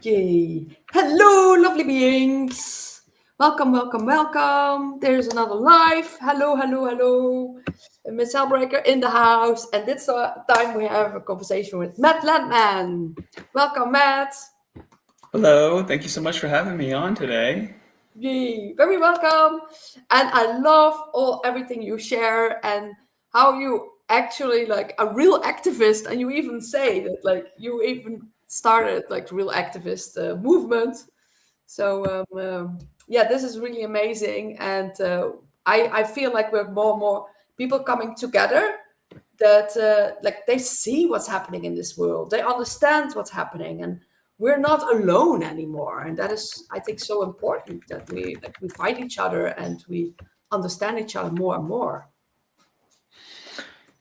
Yay. Hello, lovely beings. Welcome, welcome, welcome. There's another live. Hello, hello, hello. Miss Hellbreaker in the house. And this time we have a conversation with Matt Landman. Welcome, Matt. Hello, thank you so much for having me on today. Yay. Very welcome. And I love everything you share and how you actually like a real activist. And you even say that like you even started like real activist movement. So yeah, this is really amazing, and I feel like we're more and more people coming together that like they see what's happening in this world, they understand what's happening, and we're not alone anymore. And that is, I think, so important that we find each other and we understand each other more and more.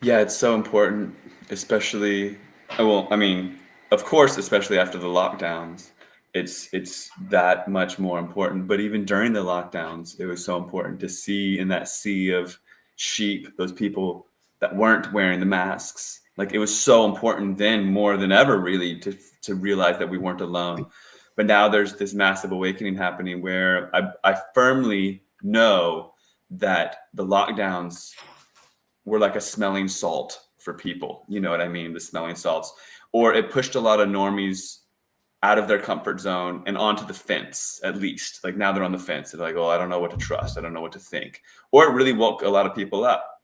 Yeah, it's so important, especially, of course, especially after the lockdowns. It's that much more important. But even during the lockdowns, it was so important to see in that sea of sheep, those people that weren't wearing the masks. Like it was so important then more than ever, really, to realize that we weren't alone. But now there's this massive awakening happening where I firmly know that the lockdowns were like a smelling salt for people. You know what I mean? The smelling salts. Or it pushed a lot of normies out of their comfort zone and onto the fence, at least. Like now they're on the fence. They're like, oh, I don't know what to trust. I don't know what to think. Or it really woke a lot of people up.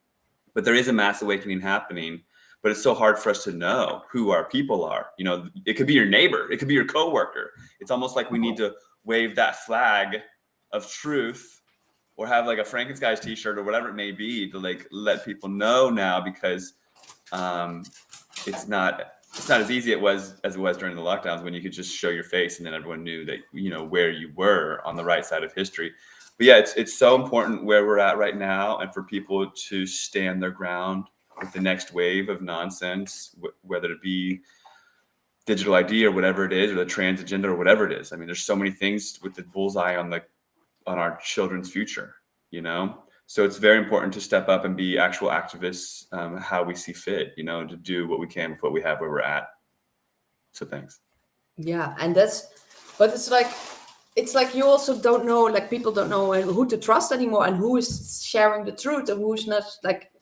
But there is a mass awakening happening. But it's so hard for us to know who our people are. You know, it could be your neighbor. It could be your coworker. It's almost like we need to wave that flag of truth or have like a Frankenskies t-shirt or whatever it may be to like let people know now, because it's not as easy as it was during the lockdowns when you could just show your face and then everyone knew that, you know, where you were on the right side of history. But yeah, it's so important where we're at right now, and for people to stand their ground with the next wave of nonsense, whether it be digital ID or whatever it is, or the trans agenda or whatever it is. I mean, there's so many things with the bullseye on our children's future, you know? So it's very important to step up and be actual activists, how we see fit, you know, to do what we can with what we have where we're at. So thanks. Yeah, and but it's like you also don't know, like people don't know who to trust anymore, and who is sharing the truth and who's not. Like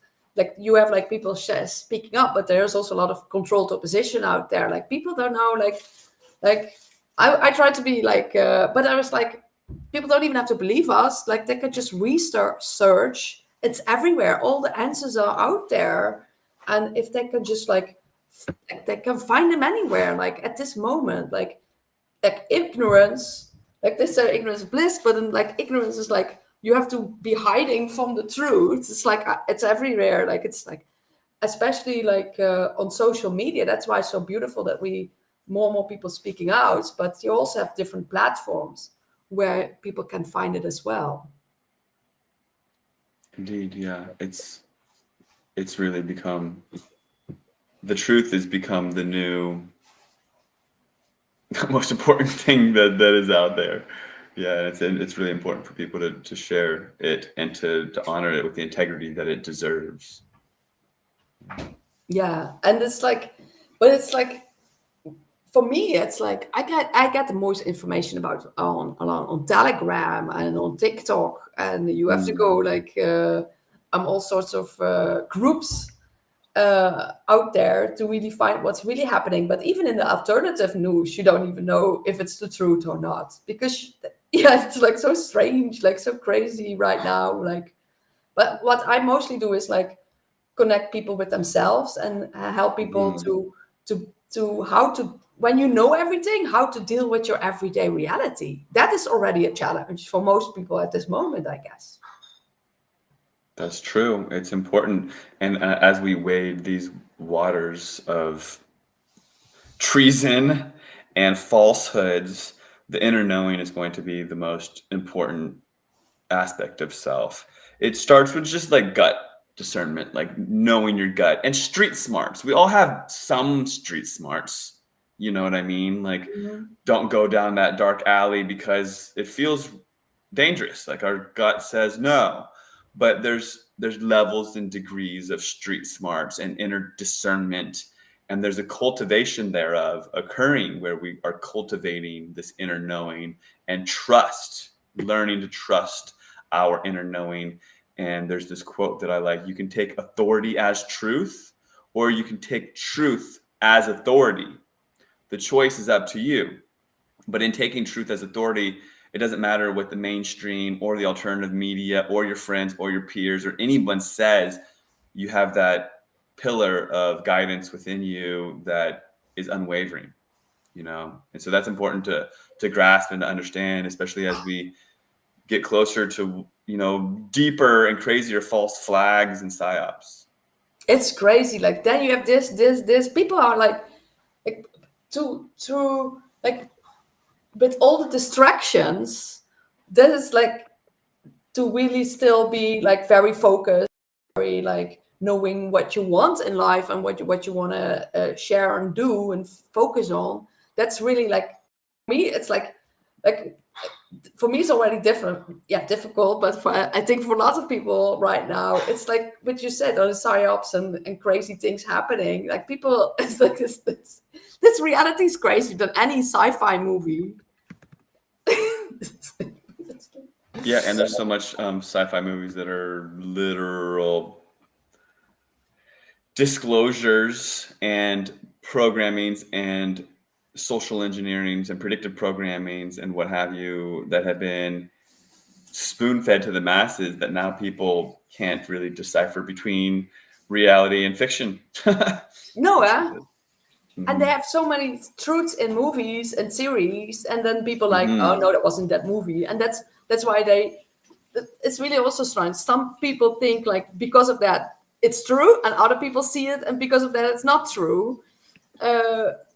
you have like people speaking up, but there's also a lot of controlled opposition out there. Like people don't know, like I tried to be like, but I was like, people don't even have to believe us. Like they could just search. It's everywhere. All the answers are out there, and if they can just like they can find them anywhere. Like at this moment, like ignorance, like they say ignorance is bliss, but then like ignorance is like you have to be hiding from the truth. It's like it's everywhere. Like it's like especially like on social media. That's why it's so beautiful that we more and more people speaking out. But you also have different platforms where people can find it as well. Indeed, yeah. It's really become, the truth has become the new most important thing that is out there. Yeah, it's really important for people to share it and to honor it with the integrity that it deserves. Yeah, and it's like, but it's like for me, it's like I get the most information about on Telegram and on TikTok, and you have to go like all sorts of groups out there to really find what's really happening. But even in the alternative news, you don't even know if it's the truth or not, because yeah, it's like so strange, like so crazy right now. Like, but what I mostly do is like connect people with themselves and help people to how to, when you know everything, how to deal with your everyday reality. That is already a challenge for most people at this moment, I guess. That's true. It's important. And as we wade these waters of treason and falsehoods, the inner knowing is going to be the most important aspect of self. It starts with just like gut discernment, like knowing your gut, and street smarts. We all have some street smarts. You know what I mean? Like, Mhm. don't go down that dark alley because it feels dangerous. Like our gut says no. But there's levels and degrees of street smarts and inner discernment And there's a cultivation thereof occurring where we are cultivating this inner knowing and trust, learning to trust our inner knowing. And there's this quote that I like: you can take authority as truth, or you can take truth as authority. The choice is up to you. But in taking truth as authority, it doesn't matter what the mainstream or the alternative media or your friends or your peers or anyone says. You have that pillar of guidance within you that is unwavering, and so that's important to grasp and to understand, especially as we get closer to deeper and crazier false flags and psyops. It's crazy. Like then you have this. People are like to like with all the distractions. That is like to really still be like very focused, very like knowing what you want in life and what you want to share and do and focus on. That's really like me. It's like for me, it's already difficult. But I think for lots of people right now, it's like what you said on the psyops and crazy things happening. Like people, it's like this reality is crazier than any sci-fi movie. Yeah, and there's so much sci-fi movies that are literal disclosures and programmings and social engineerings and predictive programmings and what have you that have been spoon-fed to the masses that now people can't really decipher between reality and fiction. No, Mm-hmm. and they have so many truths in movies and series, and then people like, Mm-hmm. oh no, that wasn't that movie, and that's why it's really also strange. Some people think like because of that it's true, and other people see it, and because of that it's not true.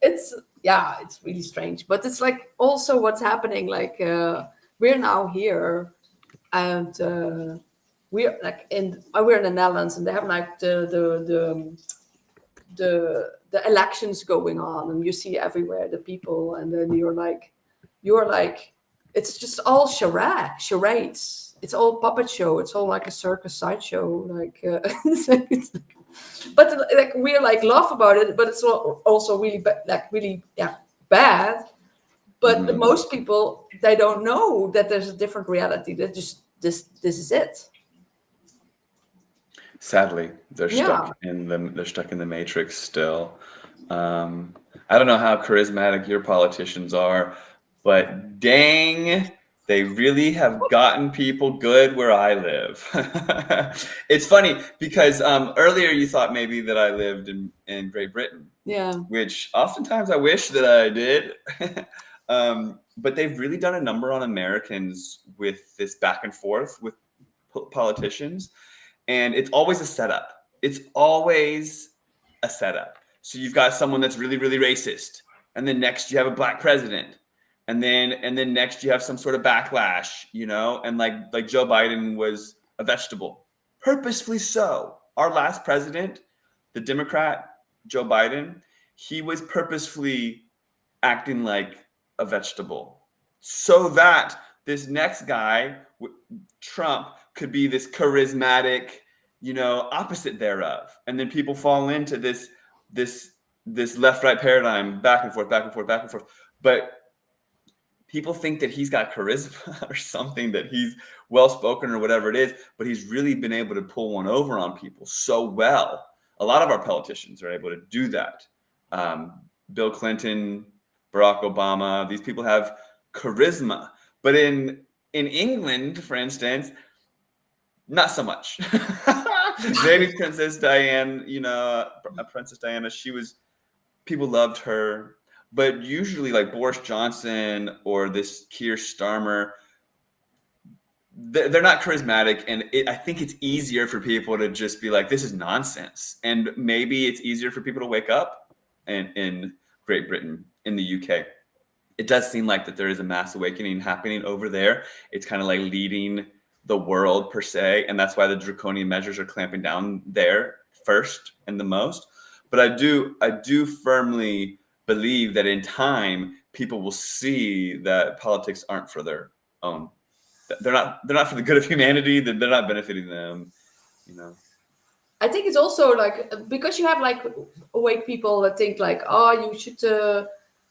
It's really strange, but it's like also what's happening. Like we're now here, and we're like we're in the Netherlands, and they have like the elections going on, and you see everywhere the people, and then you're like it's just all charades. It's all puppet show. It's all like a circus sideshow. Like, but like we're like laugh about it, but it's also really bad. But Mm-hmm. most people, they don't know that there's a different reality. That just this is it. Sadly, they're stuck in the matrix still. I don't know how charismatic your politicians are, but dang, they really have gotten people good where I live. It's funny because earlier you thought maybe that I lived in Great Britain, which oftentimes I wish that I did. But they've really done a number on Americans with this back and forth with politicians. And it's always a setup. It's always a setup. So you've got someone that's really, really racist. And then next you have a black president. And then next you have some sort of backlash, and like Joe Biden was a vegetable. Purposefully so. Our last president, the Democrat, Joe Biden, he was purposefully acting like a vegetable so that this next guy, Trump, could be this charismatic, opposite thereof. And then people fall into this left-right paradigm, back and forth, back and forth, back and forth. But people think that he's got charisma or something, that he's well-spoken or whatever it is, but he's really been able to pull one over on people so well. A lot of our politicians are able to do that. Bill Clinton, Barack Obama, these people have charisma. But in England, for instance, not so much. Maybe Princess Diana, Princess Diana, people loved her. But usually like Boris Johnson or this Keir Starmer, they're not charismatic. And I think it's easier for people to just be like, this is nonsense. And maybe it's easier for people to wake up in Great Britain, in the UK. It does seem like that there is a mass awakening happening over there. It's kind of like leading the world per se. And that's why the draconian measures are clamping down there first and the most. But I do firmly believe that in time, people will see that politics aren't for their own. They're not for the good of humanity, that they're not benefiting them, I think it's also like, because you have like awake people that think like, oh, you should.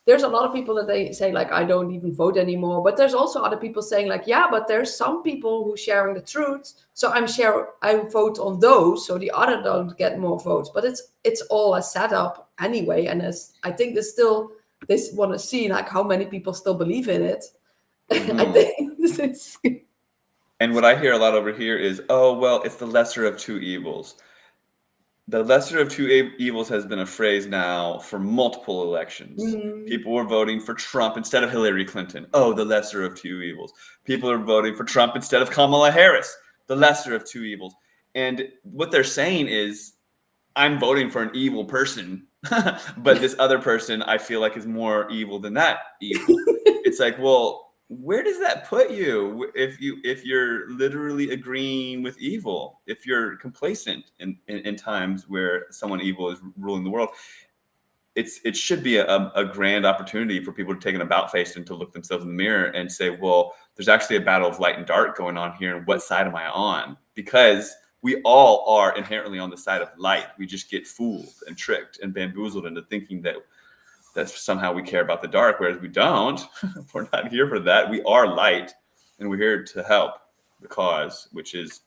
There's a lot of people that they say like, I don't even vote anymore. But there's also other people saying like, yeah, but there's some people who sharing the truth, so I vote on those, so the other don't get more votes. But it's all a setup anyway, and as I think they want to see like how many people still believe in it. I think this is. And what I hear a lot over here is, oh, well, it's the lesser of two evils. The lesser of two evils has been a phrase now for multiple elections. People were voting for Trump instead of Hillary Clinton. Oh, the lesser of two evils. People are voting for Trump instead of Kamala Harris. The lesser of two evils. And what they're saying is, I'm voting for an evil person, but this other person I feel like is more evil than that evil. It's like, well, where does that put you if you're literally agreeing with evil, if you're complacent in times where someone evil is ruling the world? It should be a grand opportunity for people to take an about face and to look themselves in the mirror and say, well, there's actually a battle of light and dark going on here, and what side am I on? Because we all are inherently on the side of light. We just get fooled and tricked and bamboozled into thinking that somehow we care about the dark, whereas we don't. We're not here for that. We are light, and we're here to help the cause, which is,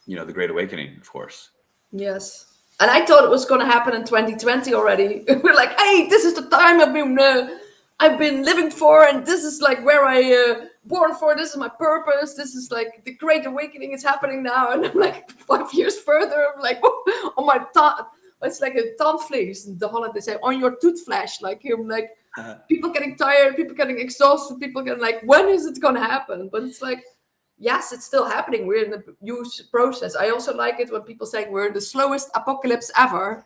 the Great Awakening, of course. Yes. And I thought it was going to happen in 2020 already. We're like, hey, this is the time I've been living for, and this is like where I born for. This is my purpose. This is like the Great Awakening is happening now. And I'm like 5 years further. I'm like, oh, on my tongue. It's like a tandvlees in the Holland. They say on your toothflash. Like you're like people getting tired, people getting exhausted, people getting like, when is it going to happen? But it's like, yes, it's still happening. We're in the huge process. I also like it when people say we're in the slowest apocalypse ever.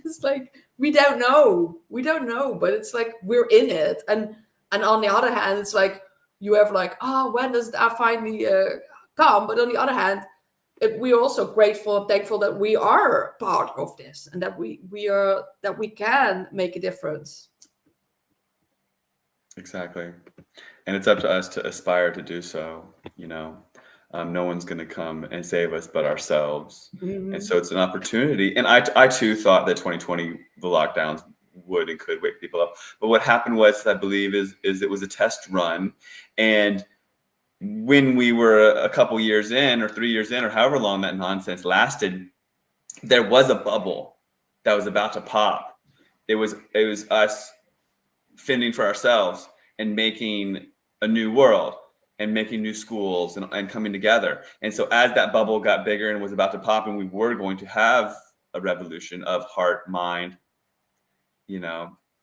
It's like we don't know, but it's like we're in it. And on the other hand, it's like you have like, oh, when does that finally come? But on the other hand, we are also grateful and thankful that we are part of this and that we can make a difference. Exactly. And it's up to us to aspire to do so. No one's going to come and save us but ourselves. And so it's an opportunity. And I too thought that 2020, the lockdowns would and could wake people up. But what happened was, I believe, is it was a test run. And when we were a couple years in or 3 years in or however long that nonsense lasted, there was a bubble that was about to pop. It was us fending for ourselves and making a new world and making new schools and coming together. And so as that bubble got bigger and was about to pop, and we were going to have a revolution of heart, mind,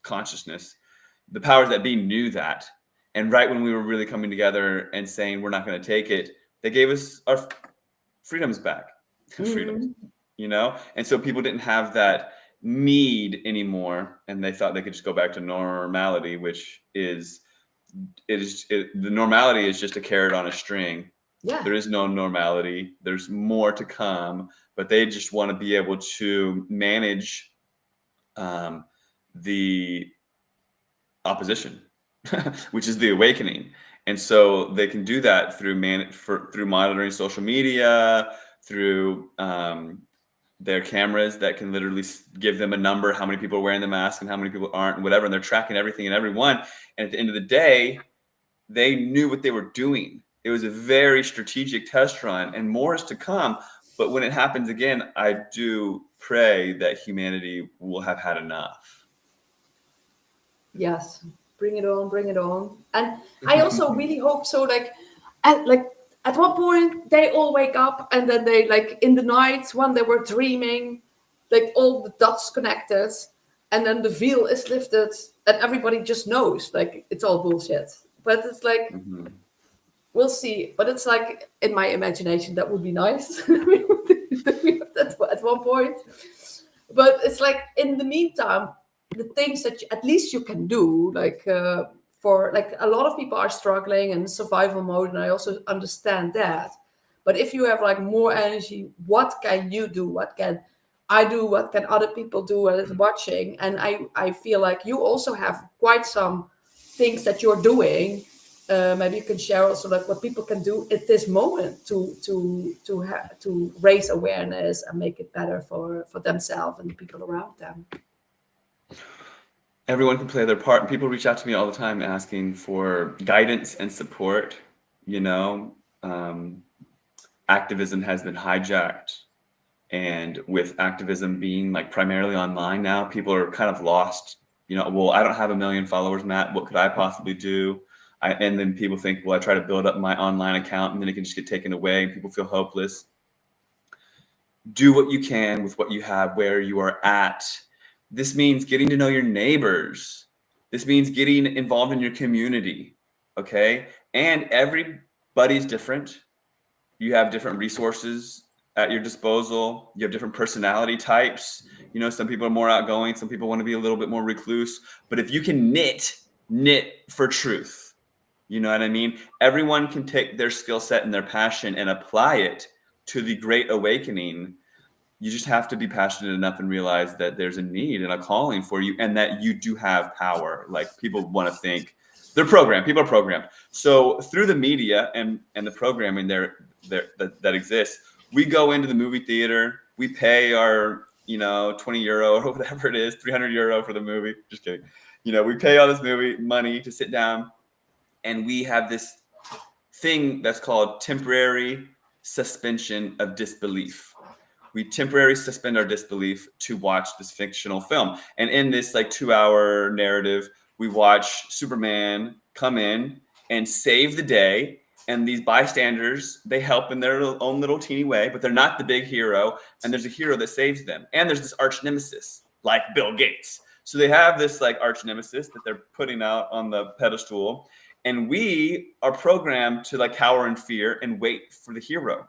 consciousness, the powers that be knew that. And right when we were really coming together and saying we're not going to take it, they gave us our freedoms back. Freedoms, And so people didn't have that need anymore, and they thought they could just go back to normality, which is the normality is just a carrot on a string. Yeah. There is no normality. There's more to come, but they just want to be able to manage the opposition, which is the awakening. And so they can do that through monitoring social media, through their cameras that can literally give them a number, how many people are wearing the mask and how many people aren't and whatever. And they're tracking everything and everyone. And at the end of the day, they knew what they were doing. It was a very strategic test run, and more is to come. But when it happens again, I do pray that humanity will have had enough. Yes. Bring it on. And I also really hope so, at one point they all wake up, and then they, like, in the night when they were dreaming, like all the dots connected, and then the veil is lifted and everybody just knows, like, it's all bullshit. But it's like, we'll see. But it's like, in my imagination, that would be nice. We have that at one point. But it's like, in the meantime, the things that at least you can do, like for like a lot of people are struggling in survival mode, and I also understand that. But if you have like more energy, what can you do? What can I do? What can other people do while it's watching? And I feel like you also have quite some things that you're doing maybe you can share also like what people can do at this moment to raise awareness and make it better for themselves and the people around them. Everyone can play their part, and people reach out to me all the time asking for guidance and support. You know, activism has been hijacked, and with activism being like primarily online now, people are kind of lost. You know, well, I don't have 1 million followers, Matt. What could I possibly do? And then people think, well, I try to build up my online account and then it can just get taken away and people feel hopeless. Do what you can with what you have where you are at. This means getting to know your neighbors. This means getting involved in your community, okay? And everybody's different. You have different resources at your disposal. You have different personality types. You know, some people are more outgoing. Some people want to be a little bit more recluse. But if you can knit for truth, you know what I mean? Everyone can take their skill set and their passion and apply it to the Great Awakening. You just have to be passionate enough and realize that there's a need and a calling for you and that you do have power. Like people want to think they're programmed. People are programmed. So through the media and the programming that exists, we go into the movie theater, we pay our, you know, 20 euro or whatever it is, 300 euro for the movie. Just kidding. You know, we pay all this movie money to sit down and we have this thing that's called temporary suspension of disbelief. We temporarily suspend our disbelief to watch this fictional film. And in this like 2-hour narrative, we watch Superman come in and save the day. And these bystanders, they help in their own little teeny way, but they're not the big hero. And there's a hero that saves them. And there's this arch nemesis like Bill Gates. So they have this like arch nemesis that they're putting out on the pedestal. And we are programmed to like cower in fear and wait for the hero.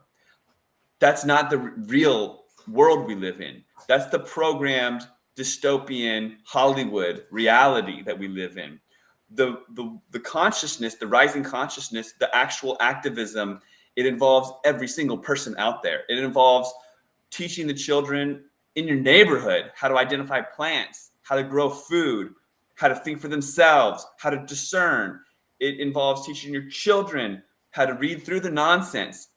That's not the real world we live in. That's the programmed dystopian Hollywood reality that we live in. The consciousness, the rising consciousness, the actual activism, it involves every single person out there. It involves teaching the children in your neighborhood how to identify plants, how to grow food, how to think for themselves, how to discern. It involves teaching your children how to read through the nonsense,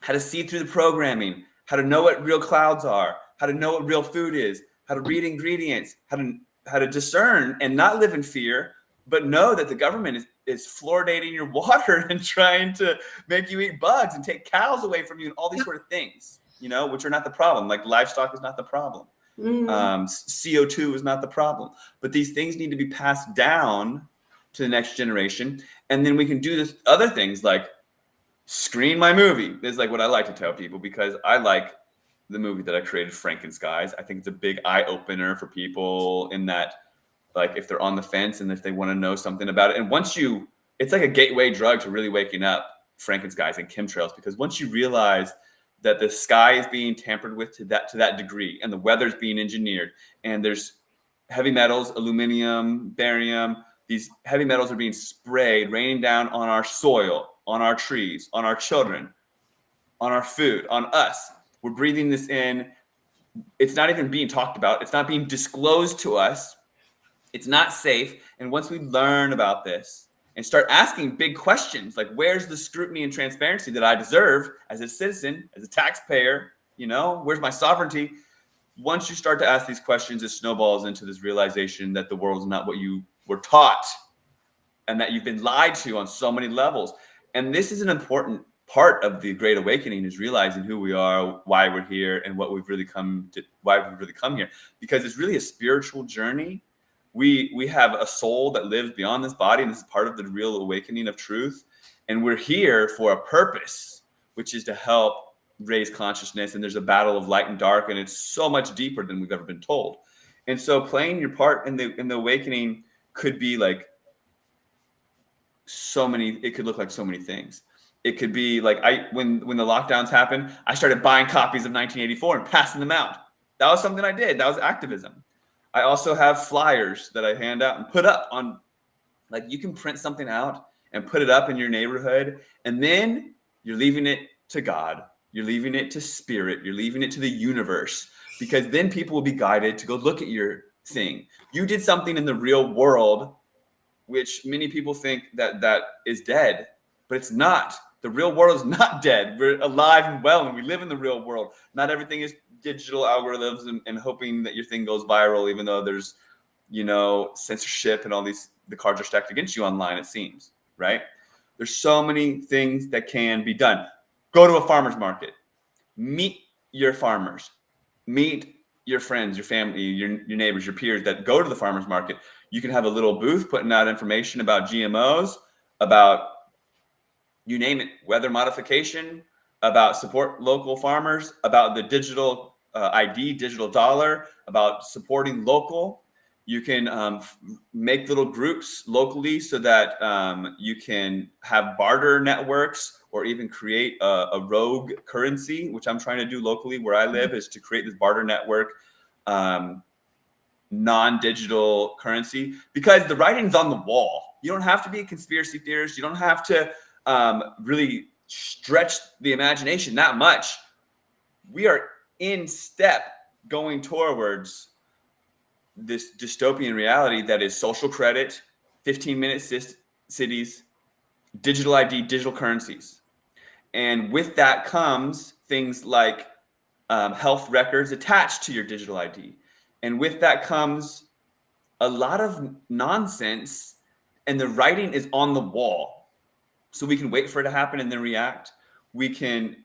how to see through the programming, how to know what real clouds are, how to know what real food is, how to read ingredients, how to discern and not live in fear, but know that the government is fluoridating your water and trying to make you eat bugs and take cows away from you and all these sort of things, you know, which are not the problem. Like livestock is not the problem. CO2 is not the problem. But these things need to be passed down to the next generation. And then we can do this other things like screen my movie is like what I like to tell people, because I like the movie that I created, Frankenskies. I think it's a big eye opener for people in that, like if they're on the fence and if they want to know something about it. And once it's like a gateway drug to really waking up, Frankenskies and chemtrails, because once you realize that the sky is being tampered with to that degree and the weather's being engineered and there's heavy metals, aluminum, barium, these heavy metals are being sprayed, raining down on our soil, on our trees, on our children, on our food, on us. We're breathing this in. It's not even being talked about. It's not being disclosed to us. It's not safe. And once we learn about this and start asking big questions, like where's the scrutiny and transparency that I deserve as a citizen, as a taxpayer, you know, where's my sovereignty? Once you start to ask these questions, it snowballs into this realization that the world is not what you were taught and that you've been lied to on so many levels. And this is an important part of the Great Awakening, is realizing who we are, why we're here, and why we've really come here. Because it's really a spiritual journey. We have a soul that lives beyond this body, and this is part of the real awakening of truth. And we're here for a purpose, which is to help raise consciousness. And there's a battle of light and dark, and it's so much deeper than we've ever been told. And so playing your part in the awakening could be like it could look like so many things. It could be like when the lockdowns happened, I started buying copies of 1984 and passing them out. That was something I did. That was activism. I also have flyers that I hand out and put up on, like you can print something out and put it up in your neighborhood, and then you're leaving it to God. You're leaving it to spirit. You're leaving it to the universe, because then people will be guided to go look at your thing. You did something in the real world which many people think that is dead, but it's not. The real world is not dead. We're alive and well, and we live in the real world. Not everything is digital algorithms and hoping that your thing goes viral, even though there's, censorship and all these, the cards are stacked against you online, it seems, right? There's so many things that can be done. Go to a farmer's market. Meet your farmers. Meet your friends, your family, your neighbors, your peers that go to the farmer's market. You can have a little booth putting out information about GMOs, about, you name it, weather modification, about support local farmers, about the digital ID, digital dollar, about supporting local. You can make little groups locally so that you can have barter networks, or even create a rogue currency, which I'm trying to do locally where I live, is to create this barter network, non-digital currency, because the writing's on the wall. You don't have to be a conspiracy theorist. You don't have to really stretch the imagination that much. We are in step going towards this dystopian reality that is social credit, 15-minute cities, digital ID, digital currencies. And with that comes things like health records attached to your digital ID. And with that comes a lot of nonsense, and the writing is on the wall. So we can wait for it to happen and then react. We can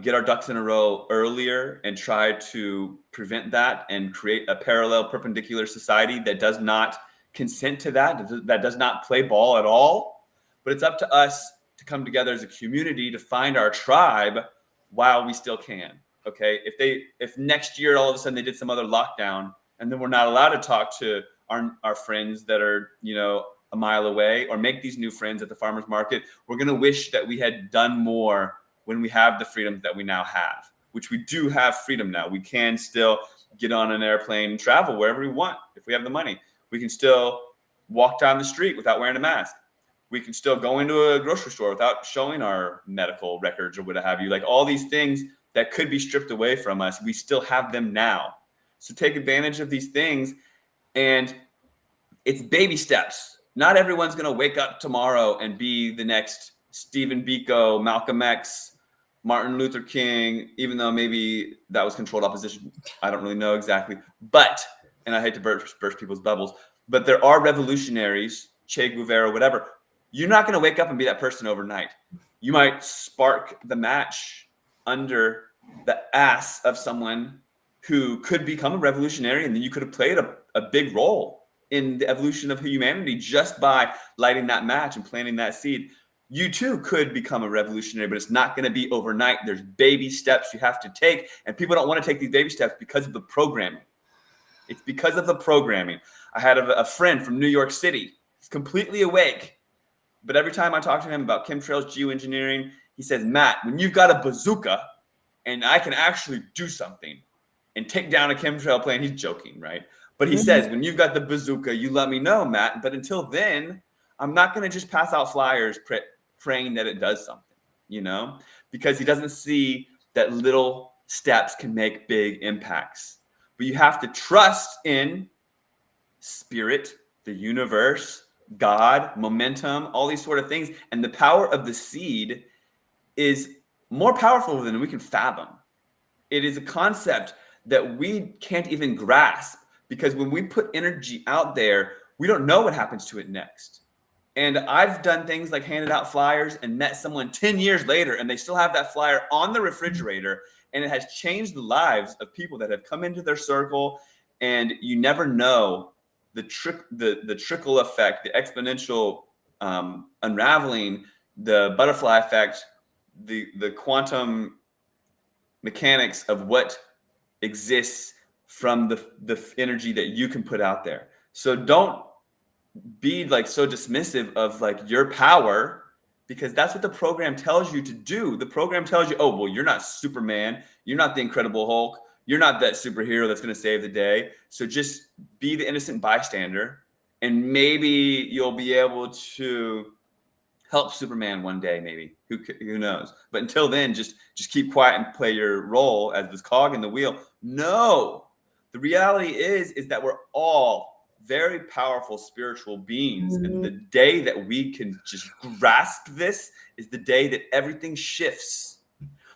get our ducks in a row earlier and try to prevent that and create a parallel perpendicular society that does not consent to that does not play ball at all. But it's up to us to come together as a community to find our tribe while we still can. Okay, if next year all of a sudden they did some other lockdown and then we're not allowed to talk to our friends that are, a mile away, or make these new friends at the farmer's market, we're going to wish that we had done more when we have the freedoms that we now have, which we do have freedom now. We can still get on an airplane and travel wherever we want if we have the money. We can still walk down the street without wearing a mask. We can still go into a grocery store without showing our medical records or what have you. Like, all these things that could be stripped away from us, we still have them now. So take advantage of these things, and it's baby steps. Not everyone's going to wake up tomorrow and be the next Stephen Biko, Malcolm X, Martin Luther King, even though maybe that was controlled opposition. I don't really know exactly. But, and I hate to burst people's bubbles, but there are revolutionaries, Che Guevara, whatever. You're not going to wake up and be that person overnight. You might spark the match under the ass of someone who could become a revolutionary, and then you could have played a big role in the evolution of humanity just by lighting that match and planting that seed. You too could become a revolutionary, but it's not going to be overnight. There's baby steps you have to take, and people don't want to take these baby steps because of the programming. It's because of the programming. I had a friend from New York City. He's completely awake, but every time I talk to him about chemtrails, geoengineering, he says, Matt, when you've got a bazooka and I can actually do something and take down a chemtrail plane, he's joking, right? But he says, when you've got the bazooka, you let me know, Matt. But until then, I'm not going to just pass out flyers praying that it does something, because he doesn't see that little steps can make big impacts. But you have to trust in spirit, the universe, God, momentum, all these sort of things. And the power of the seed is more powerful than we can fathom. It is a concept that we can't even grasp, because when we put energy out there, we don't know what happens to it next. And I've done things like handed out flyers and met someone 10 years later, and they still have that flyer on the refrigerator, and it has changed the lives of people that have come into their circle. And you never know the trickle effect, the exponential unraveling, the butterfly effect, the quantum mechanics of what exists from the energy that you can put out there. So don't be like so dismissive of like your power, because that's what the program tells you to do. The program tells you, oh, well, you're not Superman. You're not the Incredible Hulk. You're not that superhero that's going to save the day. So just be the innocent bystander, and maybe you'll be able to help Superman one day, maybe. Who knows? But until then, just keep quiet and play your role as this cog in the wheel. No, the reality is that we're all very powerful spiritual beings. And the day that we can just grasp this is the day that everything shifts.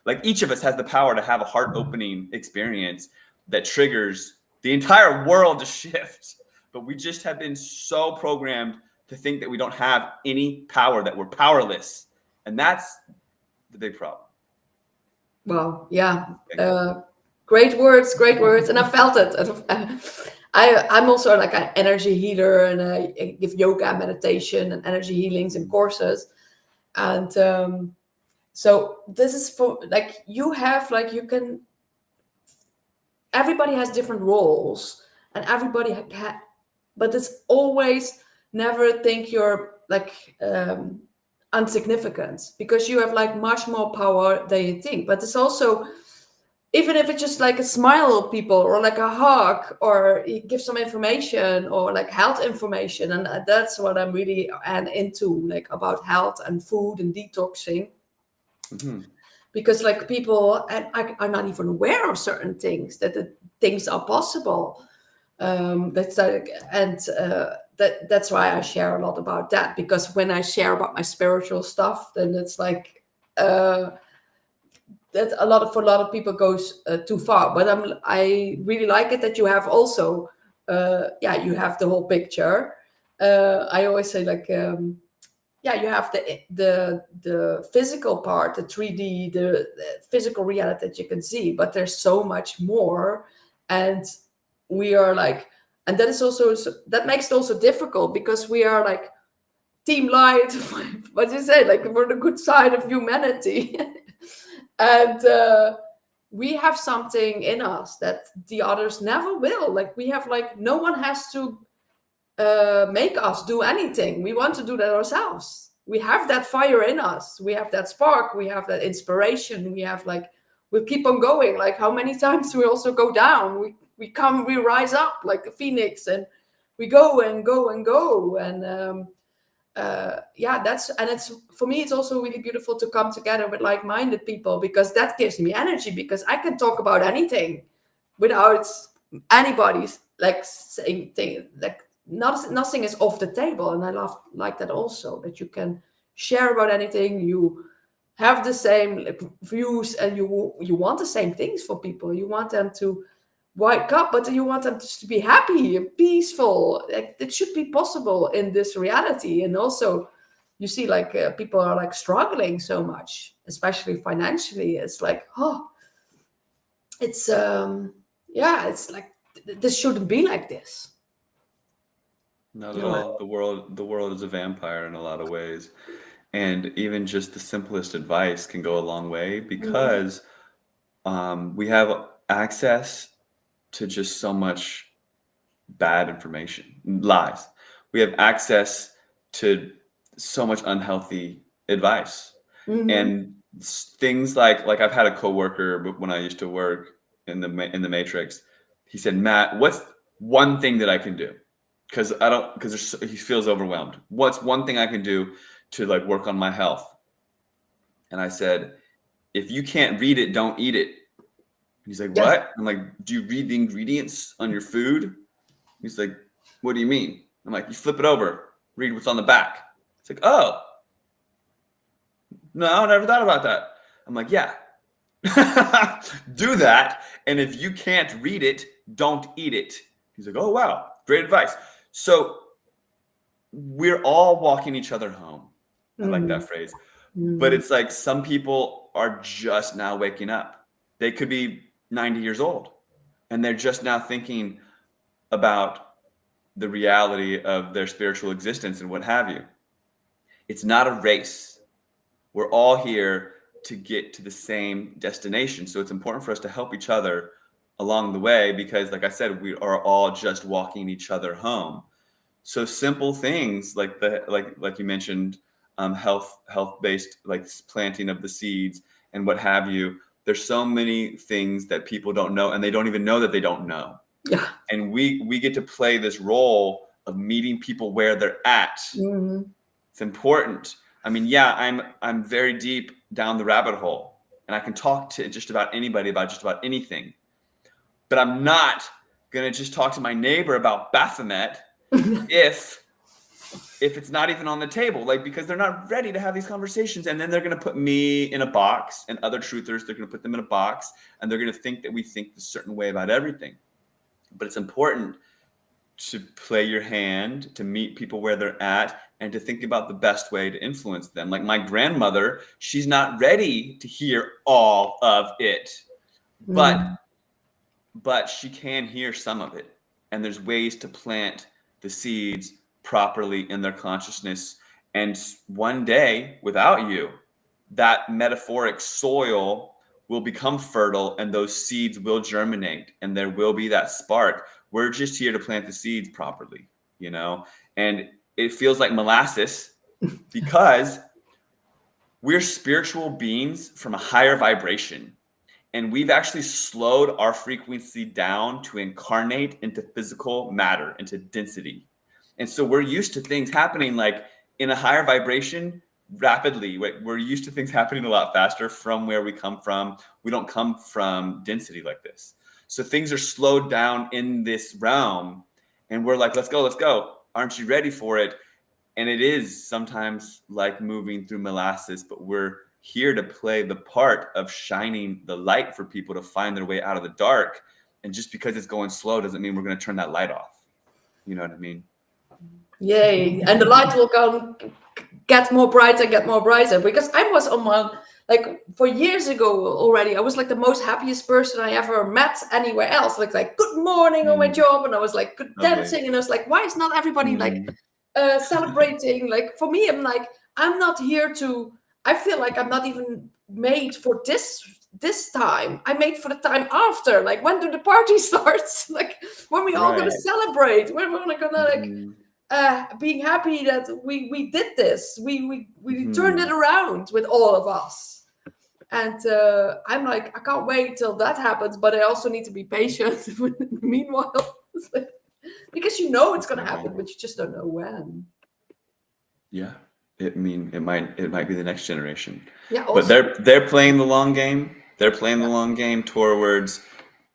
Like each of us has the power to have a heart opening experience that triggers the entire world to shift. But we just have been so programmed to think that we don't have any power, that we're powerless. And that's the big problem. Wow. Yeah. Great words. And I felt it. I'm also like an energy healer, and I give yoga, meditation, and energy healings and courses. And so this is for like, you have like, you can, everybody has different roles, and everybody but it's always, never think you're like insignificant, because you have like much more power than you think. But it's also, even if it's just like a smile of people, or like a hug, or you give some information, or like health information. And that's what I'm really into, like about health and food and detoxing. Because like people are not even aware of certain things, that the things are possible. That's like, and that's why I share a lot about that, because when I share about my spiritual stuff, then it's like that for a lot of people goes too far. But I really like it that you have also you have the whole picture. I always say like you have the physical part, the 3D, the physical reality that you can see, but there's so much more. And we are like, and that is also, that makes it also difficult, because we are like team light, what you say, like for the good side of humanity. And we have something in us that the others never will. Like we have like, no one has to make us do anything. We want to do that ourselves. We have that fire in us. We have that spark. We have that inspiration. We have like, we keep on going. Like how many times we also go down. We rise up like a phoenix, and we go and go and go. And it's, for me, it's also really beautiful to come together with like-minded people, because that gives me energy, because I can talk about anything without anybody's like saying things, like nothing is off the table. And I like that also, that you can share about anything. You have the same views, and you want the same things for people. You want them to wake up, but you want them to be happy and peaceful. Like, it should be possible in this reality. And also, you see, like people are like struggling so much, especially financially. It's like, it's it's like this shouldn't be like this. Not at all. The world is a vampire in a lot of ways. And even just the simplest advice can go a long way, because we have access to just so much bad information, lies. We have access to so much unhealthy advice. And things like I've had a coworker when I used to work in the Matrix. He said, "Matt, what's one thing that I can do? Because he feels overwhelmed. What's one thing I can do to like work on my health?" And I said, "If you can't read it, don't eat it." He's like, "What?" I'm like, "Do you read the ingredients on your food?" He's like, "What do you mean?" I'm like, "You flip it over, read what's on the back." It's like, "Oh, no, I never thought about that." I'm like, "Yeah, do that. And if you can't read it, don't eat it." He's like, "Oh, wow, great advice." So we're all walking each other home. I like that phrase. But it's like some people are just now waking up. They could be 90 years old, and they're just now thinking about the reality of their spiritual existence and what have you. It's not a race. We're all here to get to the same destination. So it's important for us to help each other along the way, because like I said, we are all just walking each other home. So simple things like you mentioned, health-based, like planting of the seeds and what have you. There's so many things that people don't know, and they don't even know that they don't know. Yeah. And we get to play this role of meeting people where they're at. It's important. I mean, I'm very deep down the rabbit hole, and I can talk to just about anybody about just about anything. But I'm not gonna just talk to my neighbor about Baphomet if it's not even on the table, like, because they're not ready to have these conversations. And then they're going to put me in a box, and other truthers, they're going to put them in a box, and they're going to think that we think a certain way about everything. But it's important to play your hand, to meet people where they're at, and to think about the best way to influence them. Like my grandmother, she's not ready to hear all of it, but she can hear some of it. And there's ways to plant the seeds properly in their consciousness. And one day, without you, that metaphoric soil will become fertile, and those seeds will germinate, and there will be that spark. We're just here to plant the seeds properly, you know? And it feels like molasses because we're spiritual beings from a higher vibration. And we've actually slowed our frequency down to incarnate into physical matter, into density. And so we're used to things happening like in a higher vibration rapidly. We're used to things happening a lot faster from where we come from. We don't come from density like this. So things are slowed down in this realm, and we're like, let's go. Aren't you ready for it? And it is sometimes like moving through molasses, but we're here to play the part of shining the light for people to find their way out of the dark. And just because it's going slow doesn't mean we're going to turn that light off. You know what I mean? Yay. And the light will come, get more brighter, because I was on my, like, for years ago already, I was like the most happiest person I ever met anywhere else. Like good morning on my job, and I was like good dancing, and I was like, why is not everybody like celebrating? Like for me, I'm like, I'm not here to, I feel like I'm not even made for this time. I'm made for the time after. Like, when do the party starts? Like, when we all gonna celebrate? When we're gonna being happy that we did this. We turned it around with all of us. And I'm like, I can't wait till that happens. But I also need to be patient. Meanwhile, because you know it's gonna happen, but you just don't know when. Yeah. It might be the next generation. Yeah, but they're playing the long game. They're playing the long game towards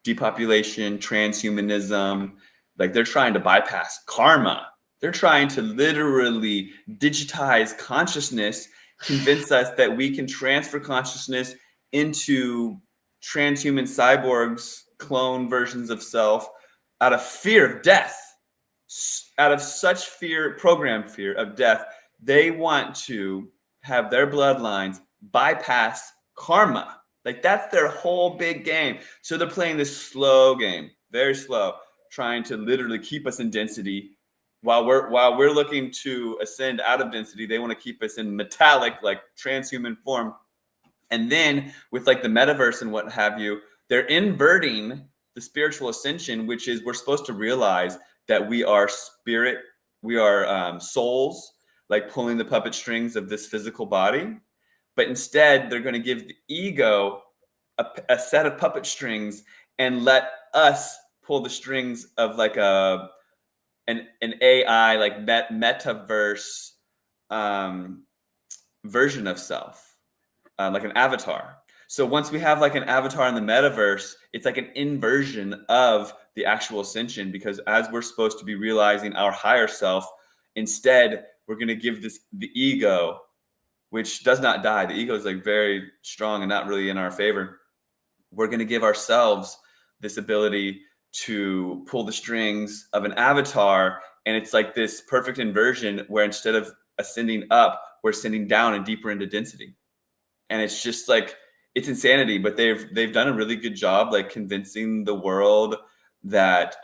depopulation, transhumanism. Like, they're trying to bypass karma. They're trying to literally digitize consciousness, convince us that we can transfer consciousness into transhuman cyborgs, clone versions of self, out of fear of death, out of such programmed fear of death. They want to have their bloodlines bypass karma. Like, that's their whole big game. So they're playing this slow game, very slow, trying to literally keep us in density. While we're looking to ascend out of density, they want to keep us in metallic, like transhuman form. And then with like the metaverse and what have you, they're inverting the spiritual ascension, which is, we're supposed to realize that we are spirit, we are souls, like pulling the puppet strings of this physical body. But instead, they're going to give the ego a set of puppet strings and let us pull the strings of like an AI, like metaverse version of self, like an avatar. So once we have like an avatar in the metaverse, it's like an inversion of the actual ascension, because as we're supposed to be realizing our higher self, instead we're going to give the ego, which does not die. The ego is like very strong and not really in our favor. We're going to give ourselves this ability to pull the strings of an avatar. And it's like this perfect inversion where instead of ascending up, we're ascending down and deeper into density. And it's just like, it's insanity, but they've done a really good job, like convincing the world that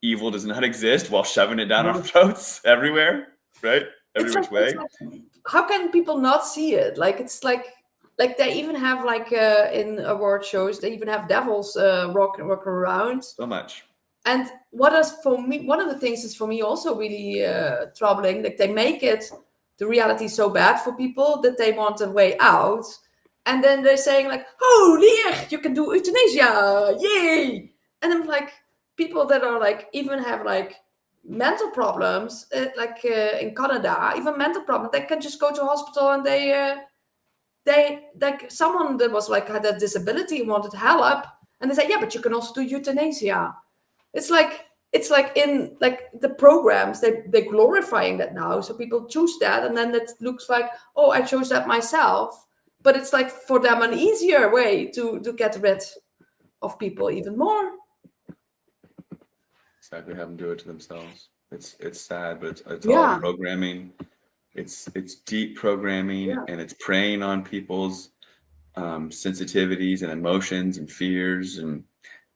evil does not exist while shoving it down our throats everywhere, right? Every which way. Like, how can people not see it? Like, it's like they even have like in award shows, they even have devils walking around. So much. And what is for me, one of the things is for me also really troubling. Like, they make it, the reality so bad for people that they want a way out. And then they're saying like, oh, Leer, you can do euthanasia, yay! And I'm like, people that are like, even have like mental problems, like in Canada, even mental problems, they can just go to hospital and they like, someone that was like, had a disability and wanted help, and they say, yeah, but you can also do euthanasia. It's like, it's like in like the programs, they're glorifying that now. So people choose that, and then it looks like, oh, I chose that myself. But it's like for them an easier way to get rid of people even more. Exactly, have them do it to themselves. It's sad, but it's all Yeah. programming. It's deep programming, Yeah. and it's preying on people's sensitivities and emotions and fears, and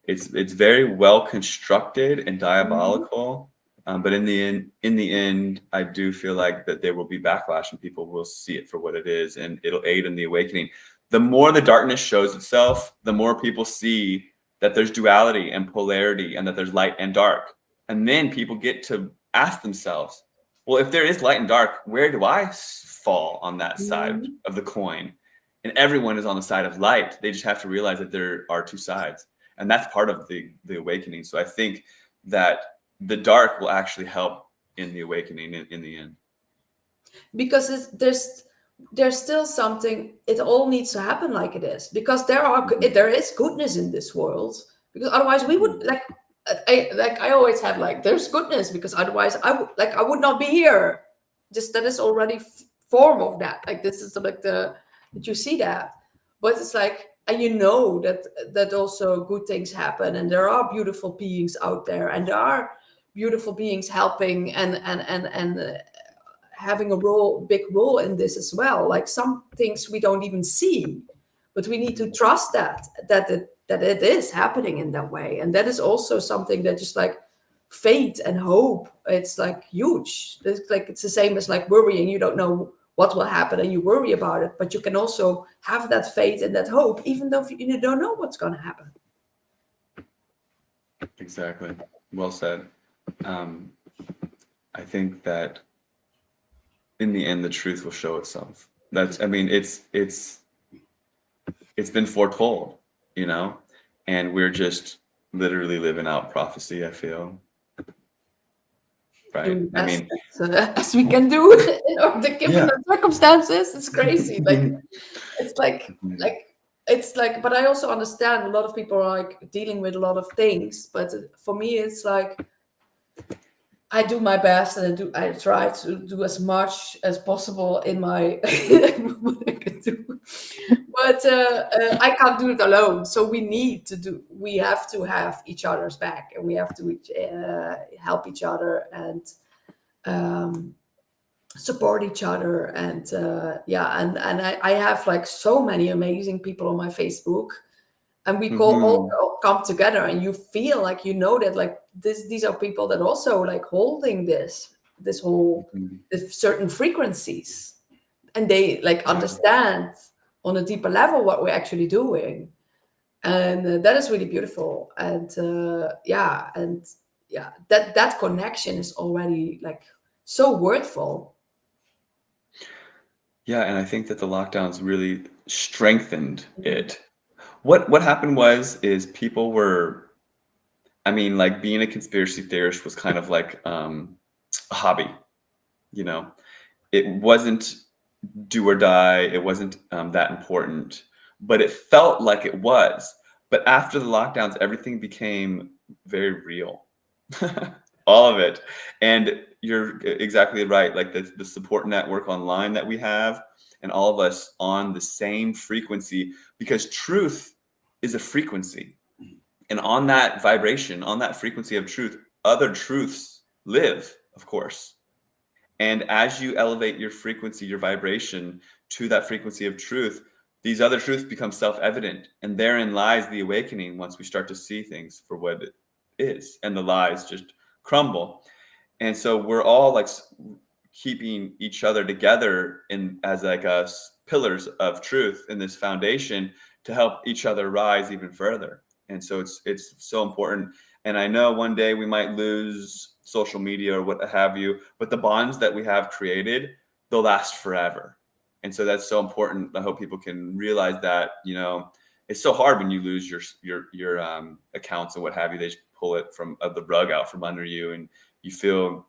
it's very well constructed and diabolical. But in the end, I do feel like that there will be backlash, and people will see it for what it is, and it'll aid in the awakening. The more the darkness shows itself, the more people see that there's duality and polarity, and that there's light and dark. And then people get to ask themselves, well, if there is light and dark, where do I fall on that side of the coin? And everyone is on the side of light. They just have to realize that there are two sides. And that's part of the awakening. So I think that the dark will actually help in the awakening in the end. Because there's still something, it all needs to happen like it is, because there is goodness in this world, because otherwise we would I always have like, there's goodness, because otherwise I would not be here. Just that is already form of that, like this is like that you see that. But it's like, and you know that also good things happen, and there are beautiful beings out there, and there are beautiful beings helping and having a big role in this as well. Like some things we don't even see, but we need to trust that it is happening in that way. And that is also something that just like faith and hope, it's like huge. It's like, it's the same as like worrying. You don't know what will happen and you worry about it, but you can also have that faith and that hope, even though you don't know what's going to happen. Exactly. Well said. I think that in the end, the truth will show itself. That's, I mean, it's been foretold, you know, and we're just literally living out prophecy, I feel. Right. Doing the I best mean, as we can do in order, given the circumstances. It's crazy. Like it's like, but I also understand a lot of people are like dealing with a lot of things. But for me, it's like I do my best, and I try to do as much as possible in my what I can do. But I can't do it alone. So we have to have each other's back, and we have to help each other and support each other. And and I have like so many amazing people on my Facebook, and we all come together, and you feel like, you know, that like these are people that also like holding this whole certain frequencies, and they like understand on a deeper level what we're actually doing. And that is really beautiful. And that connection is already like so worthful. Yeah, and I think that the lockdowns really strengthened it. What happened is people were, I mean, like being a conspiracy theorist was kind of like a hobby, you know. It wasn't do or die. It wasn't that important, but it felt like it was. But after the lockdowns, everything became very real, all of it. And you're exactly right. Like the support network online that we have, and all of us on the same frequency, because truth is a frequency. And on that vibration, on that frequency of truth, other truths live, of course. And as you elevate your frequency, your vibration to that frequency of truth, these other truths become self-evident. And therein lies the awakening once we start to see things for what it is. And the lies just crumble. And so we're all like keeping each other together as like us pillars of truth in this foundation to help each other rise even further. And so it's so important. And I know one day we might lose social media or what have you, but the bonds that we have created, they'll last forever. And so that's so important. I hope people can realize that, you know, it's so hard when you lose your accounts and what have you. They just pull it from the rug out from under you, and you feel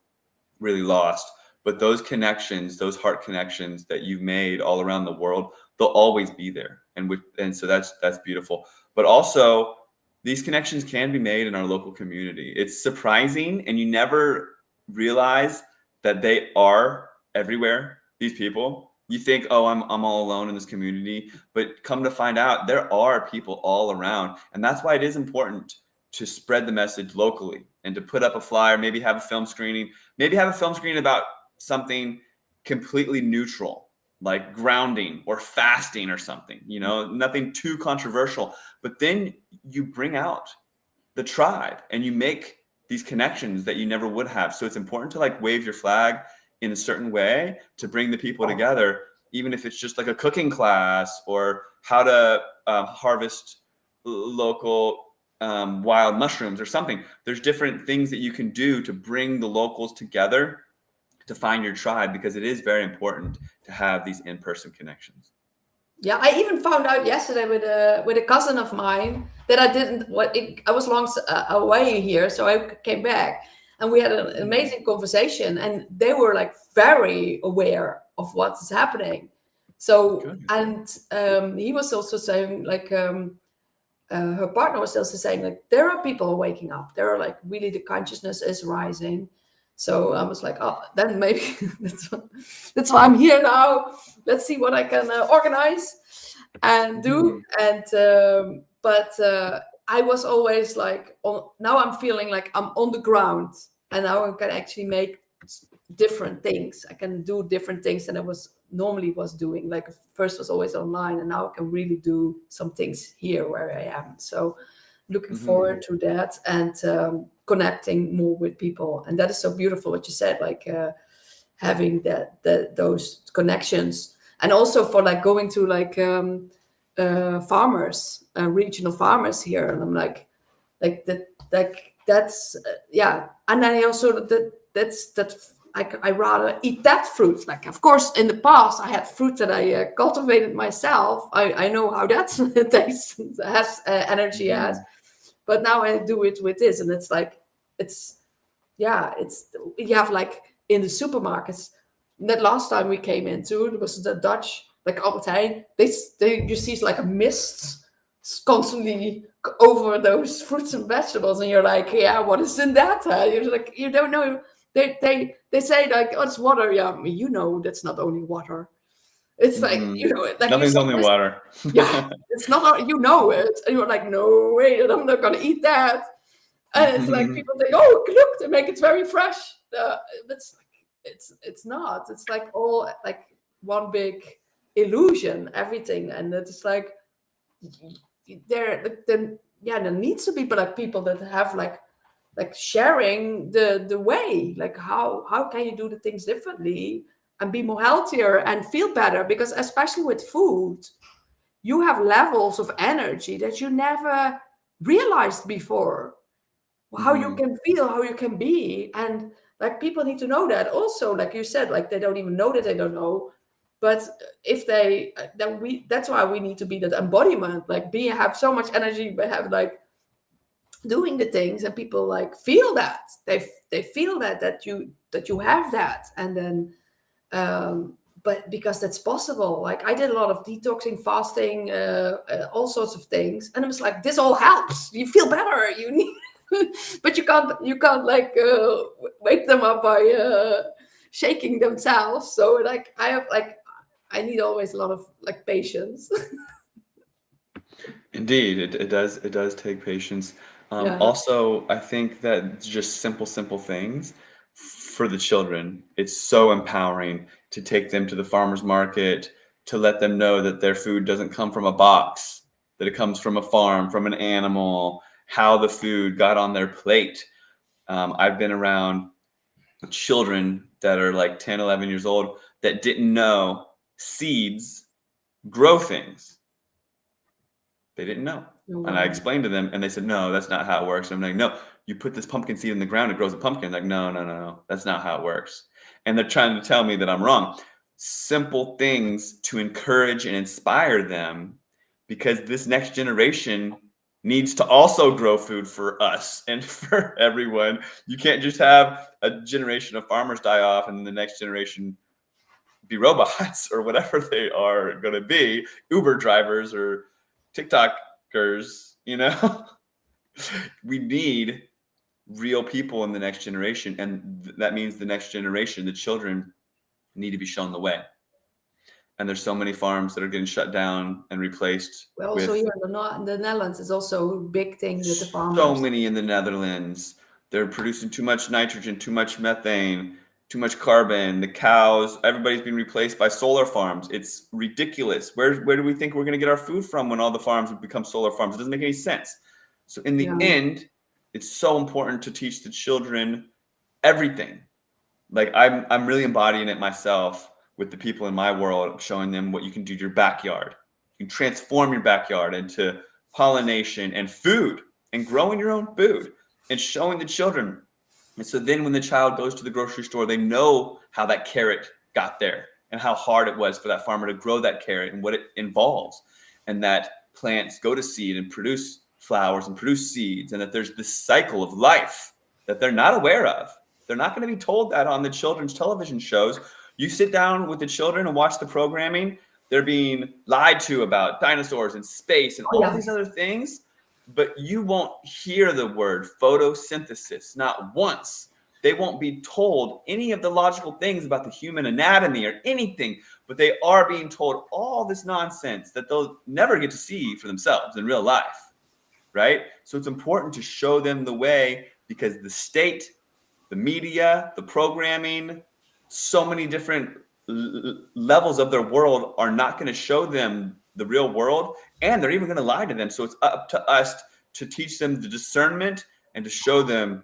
really lost. But those connections, those heart connections that you've made all around the world, they'll always be there. And so that's beautiful. But also, these connections can be made in our local community. It's surprising, and you never realize that they are everywhere. These people, you think, oh, I'm all alone in this community, but come to find out, there are people all around, and that's why it is important to spread the message locally and to put up a flyer, maybe have a film screening, about something completely neutral, like grounding or fasting or something, nothing too controversial. But then you bring out the tribe and you make these connections that you never would have. So it's important to like wave your flag in a certain way to bring the people together, even if it's just like a cooking class or how to harvest local wild mushrooms or something. There's different things that you can do to bring the locals together to find your tribe, because it is very important to have these in-person connections. Yeah, I even found out yesterday with a cousin of mine that I was long away here, so I came back and we had an amazing conversation, and they were like very aware of what is happening. So Good. and he was also saying like her partner was also saying like there are people waking up. There are like really the consciousness is rising. So I was like, oh, then maybe that's why I'm here now. Let's see what I can organize and do. And but I was always like, now I'm feeling like I'm on the ground, and now I can actually make different things. I can do different things than I was doing. Like first was always online, and now I can really do some things here where I am. So looking forward to that, and connecting more with people. And that is so beautiful what you said, like having those connections, and also for like going to like farmers, regional farmers here, and I'm like that's yeah. And then I also I rather eat that fruit. Like, of course, in the past, I had fruit that I cultivated myself. I know how that tastes, has energy as, but now I do it with this, and it's like you have like in the supermarkets. That last time we came into, it was the Dutch, like Albert Heijn. They you see like a mist constantly over those fruits and vegetables, and you're like, yeah, what is in that? You're like, you don't know. They say like, oh, it's water. Yeah, I mean, that's not only water. It's like like nothing's only water. Yeah, it's not. It, and you're like, no way, I'm not gonna eat that. And it's like people think, oh, look, they make it very fresh. It's not. It's like all like one big illusion, everything, and it's like there needs to be like people that have like sharing the way, like how can you do the things differently and be more healthier and feel better, because especially with food you have levels of energy that you never realized before, how you can feel, how you can be. And like people need to know that also, like you said, like they don't even know that they don't know. But if they that's why we need to be that embodiment, like have so much energy, but have like doing the things, and people like feel that they feel that you have that. And then but because that's possible, like I did a lot of detoxing, fasting, all sorts of things, and it was like this all helps, you feel better, you need but you can't like wake them up by shaking themselves. So like I need always a lot of like patience. Indeed, it does take patience. Yeah. Also, I think that just simple things for the children, it's so empowering to take them to the farmer's market, to let them know that their food doesn't come from a box, that it comes from a farm, from an animal, how the food got on their plate. I've been around children that are like 10, 11 years old that didn't know seeds grow things. They didn't know. Oh, And I wow. explained to them, and they said, no, that's not how it works. And I'm like, no, you put this pumpkin seed in the ground, it grows a pumpkin. Like, no, that's not how it works. And they're trying to tell me that I'm wrong. Simple things to encourage and inspire them, because this next generation needs to also grow food for us and for everyone. You can't just have a generation of farmers die off and the next generation be robots or whatever they are going to be, Uber drivers or TikTokers, We need real people in the next generation, and that means the next generation, the children, need to be shown the way. And there's so many farms that are getting shut down and replaced Well, also with here in the Netherlands is also a big thing with the so farmers. many in the Netherlands. They're producing too much nitrogen, too much methane, too much carbon. The cows, everybody's being replaced by solar farms. It's ridiculous. Where do we think we're going to get our food from when all the farms have become solar farms? It doesn't make any sense. So in the Yeah. end, it's so important to teach the children everything. Like I'm really embodying it myself with the people in my world, showing them what you can do to your backyard. You can transform your backyard into pollination and food and growing your own food and showing the children. And so then when the child goes to the grocery store, they know how that carrot got there and how hard it was for that farmer to grow that carrot and what it involves, and that plants go to seed and produce flowers and produce seeds, and that there's this cycle of life that they're not aware of. They're not going to be told that on the children's television shows. You sit down with the children and watch the programming, they're being lied to about dinosaurs and space and all these other things, but you won't hear the word photosynthesis, not once. They won't be told any of the logical things about the human anatomy or anything, but they are being told all this nonsense that they'll never get to see for themselves in real life, right? So it's important to show them the way, because the state, the media, the programming, so many different levels of their world are not going to show them the real world, and they're even going to lie to them. So it's up to us to teach them the discernment and to show them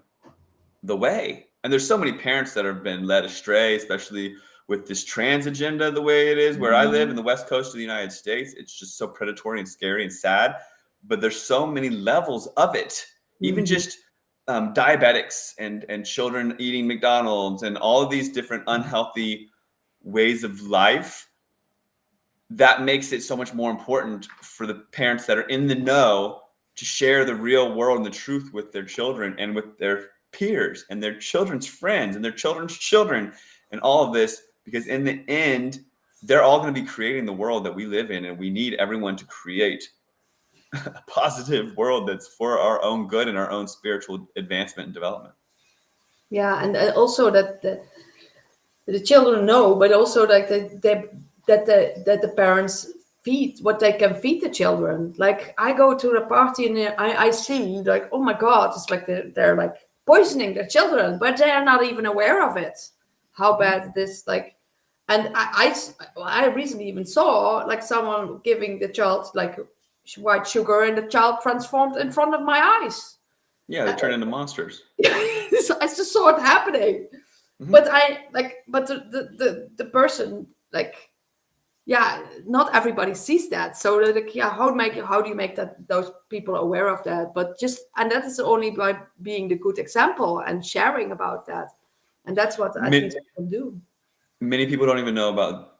the way. And there's so many parents that have been led astray, especially with this trans agenda the way it is where I live in the West Coast of the United States. It's just so predatory and scary and sad, but there's so many levels of it. Even just diabetics and children eating McDonald's and all of these different unhealthy ways of life, that makes it so much more important for the parents that are in the know to share the real world and the truth with their children and with their peers and their children's friends and their children's children and all of this, because in the end, they're all going to be creating the world that we live in, and we need everyone to create a positive world that's for our own good and our own spiritual advancement and development. Yeah, and also that the children know, but also like that the parents feed what they can feed the children. Like I go to a party and I see like, oh my God, it's like they're like poisoning their children, but they are not even aware of it. How bad this like, and I recently even saw like someone giving the child like white sugar, and the child transformed in front of my eyes. Yeah, they turn into monsters. I just saw it happening. But the person like, yeah, not everybody sees that. So like, yeah, how do you make that those people aware of that? But and that is only by being the good example and sharing about that. And that's what I think they can do. Many people don't even know about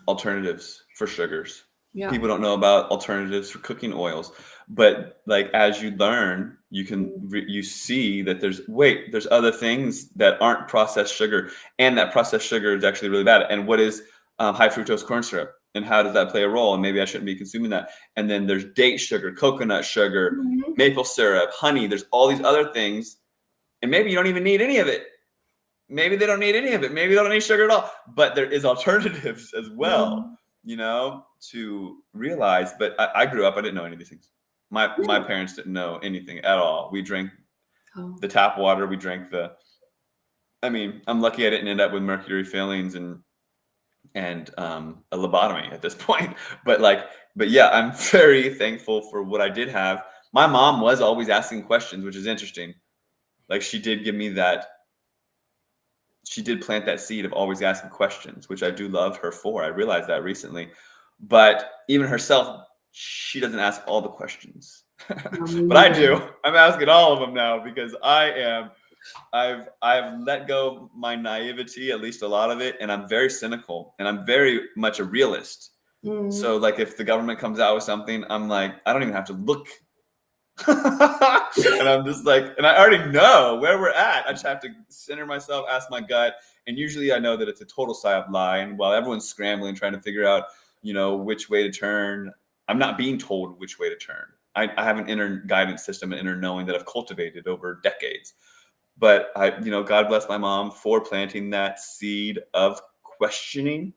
alternatives for sugars. Yeah. People don't know about alternatives for cooking oils. But like as you learn, you can you see that there's other things that aren't processed sugar, and that processed sugar is actually really bad. And what is high fructose corn syrup, and how does that play a role? And maybe I shouldn't be consuming that. And then there's date sugar, coconut sugar, maple syrup, honey. There's all these other things, and maybe you don't even need any of it. Maybe they don't need any of it. Maybe they don't need sugar at all. But there is alternatives as well, you know, to realize. But I grew up, I didn't know any of these things. My parents didn't know anything at all. We drank the tap water. We drank I'm lucky I didn't end up with mercury fillings and a lobotomy at this point. But yeah, I'm very thankful for what I did have. My mom was always asking questions, which is interesting. Like she did give me that. She did plant that seed of always asking questions, which I do love her for. I realized that recently. But even herself, she doesn't ask all the questions. But I do. I'm asking all of them now because I've let go of my naivety, at least a lot of it, and I'm very cynical, and I'm very much a realist. So like if the government comes out with something, I'm like, I don't even have to look. And I'm just like, and I already know where we're at. I just have to center myself, ask my gut, and usually I know that it's a total psyop lie. And while everyone's scrambling, trying to figure out, you know, which way to turn, I'm not being told which way to turn. I have an inner guidance system, an inner knowing that I've cultivated over decades. But God bless my mom for planting that seed of questioning,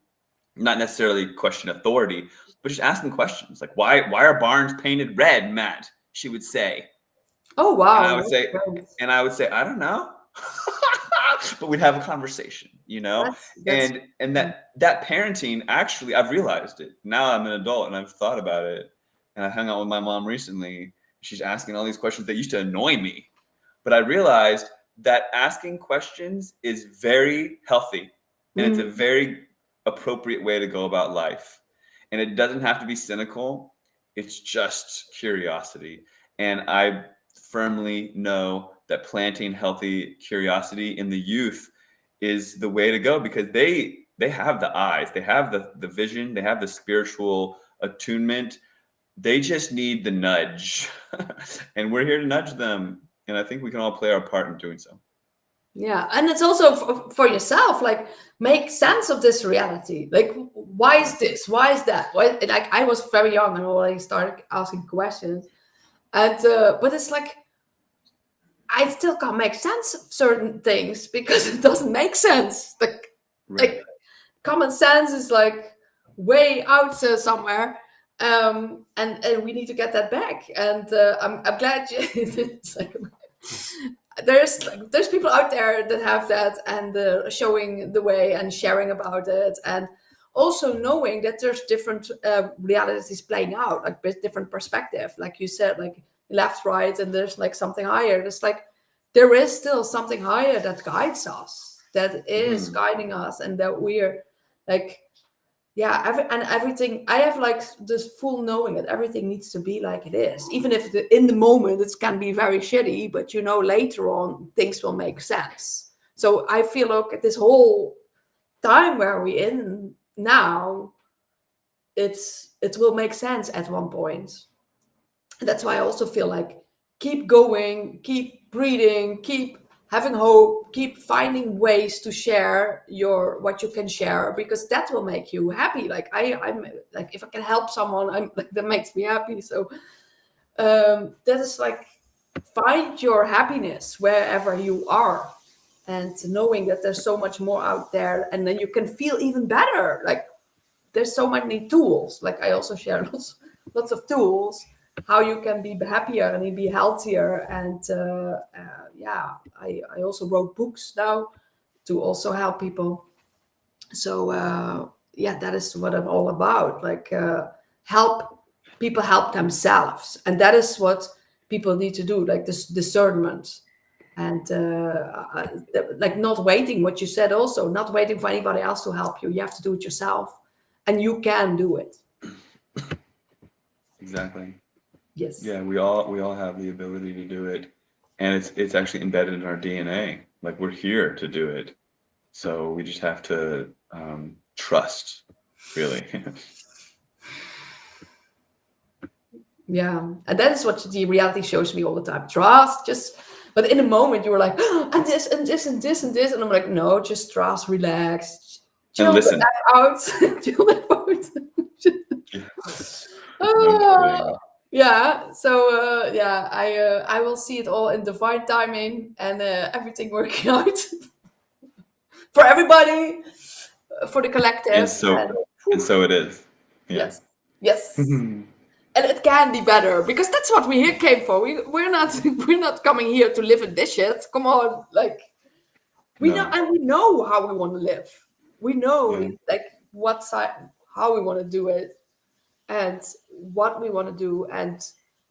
not necessarily question authority, but just asking questions like, why are barns painted red, Matt? She would say. Oh And I wow, would that's say, great. I don't know. But we'd have a conversation, That's and that parenting, actually, I've realized it. Now I'm an adult and I've thought about it. And I hung out with my mom recently. She's asking all these questions that used to annoy me. But I realized that asking questions is very healthy, and it's a very appropriate way to go about life. And it doesn't have to be cynical. It's just curiosity. And I firmly know that planting healthy curiosity in the youth is the way to go, because they have the eyes, they have the vision, they have the spiritual attunement. They just need the nudge. And we're here to nudge them. And I think we can all play our part in doing so. Yeah, and it's also for yourself, like make sense of this reality. Like, why is this? Why is that? Why? Like, I was very young and already started asking questions, and but it's like I still can't make sense of certain things because it doesn't make sense. Like common sense is like way out somewhere, and we need to get that back. And I'm glad you. It's like, there's people out there that have that, and showing the way and sharing about it, and also knowing that there's different realities playing out, like different perspective, like you said, like left, right, and there's like something higher. It's like there is still something higher that guides us, that is guiding us, and that we're like, yeah, everything. I have like this full knowing that everything needs to be like it is, even if in the moment it can be very shitty, but later on things will make sense. So I feel like at this whole time where we're in now, it will make sense at one point. That's why I also feel like keep going, keep breathing, keep having hope, keep finding ways to share what you can share, because that will make you happy. Like I'm like, if I can help someone, I'm like, that makes me happy. So that is like, find your happiness wherever you are, and knowing that there's so much more out there, and then you can feel even better. Like there's so many tools. Like I also share lots of tools how you can be happier and be healthier. And yeah, I also wrote books now to also help people. So yeah, that is what I'm all about. Like help people help themselves, and that is what people need to do. Like this discernment, and like not waiting. What you said also, not waiting for anybody else to help you. You have to do it yourself, and you can do it. Exactly. Yes. Yeah, we all have the ability to do it, and it's actually embedded in our DNA. Like we're here to do it, so we just have to trust, really. Yeah, and that is what the reality shows me all the time. Trust, but in the moment you were like, oh, and this and this and this and this, and I'm like, no, just trust, relax, chill And listen. the F out, chill the F out. No Yeah, so yeah, I will see it all in divine timing, and everything working out for everybody, for the collective. and so it is. Yeah. Yes. And it can be better, because that's what we here came for. We're not coming here to live in this shit. Come on, like we know how we want to live. We know like what side, how we want to do it, and what we want to do. And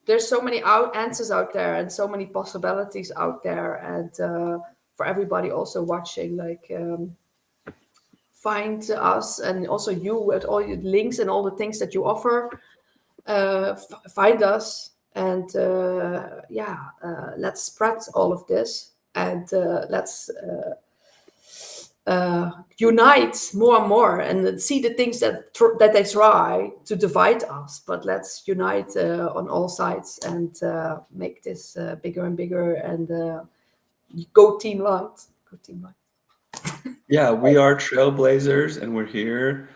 there's so many answers out there, and so many possibilities out there. And for everybody also watching, like find us, and also you with all your links and all the things that you offer. Find us, and let's spread all of this, and let's unite more and more, and see the things that they try to divide us, but let's unite on all sides, and make this bigger and bigger, and go Team Light. Go Team Light. Yeah, we are trailblazers, and we're here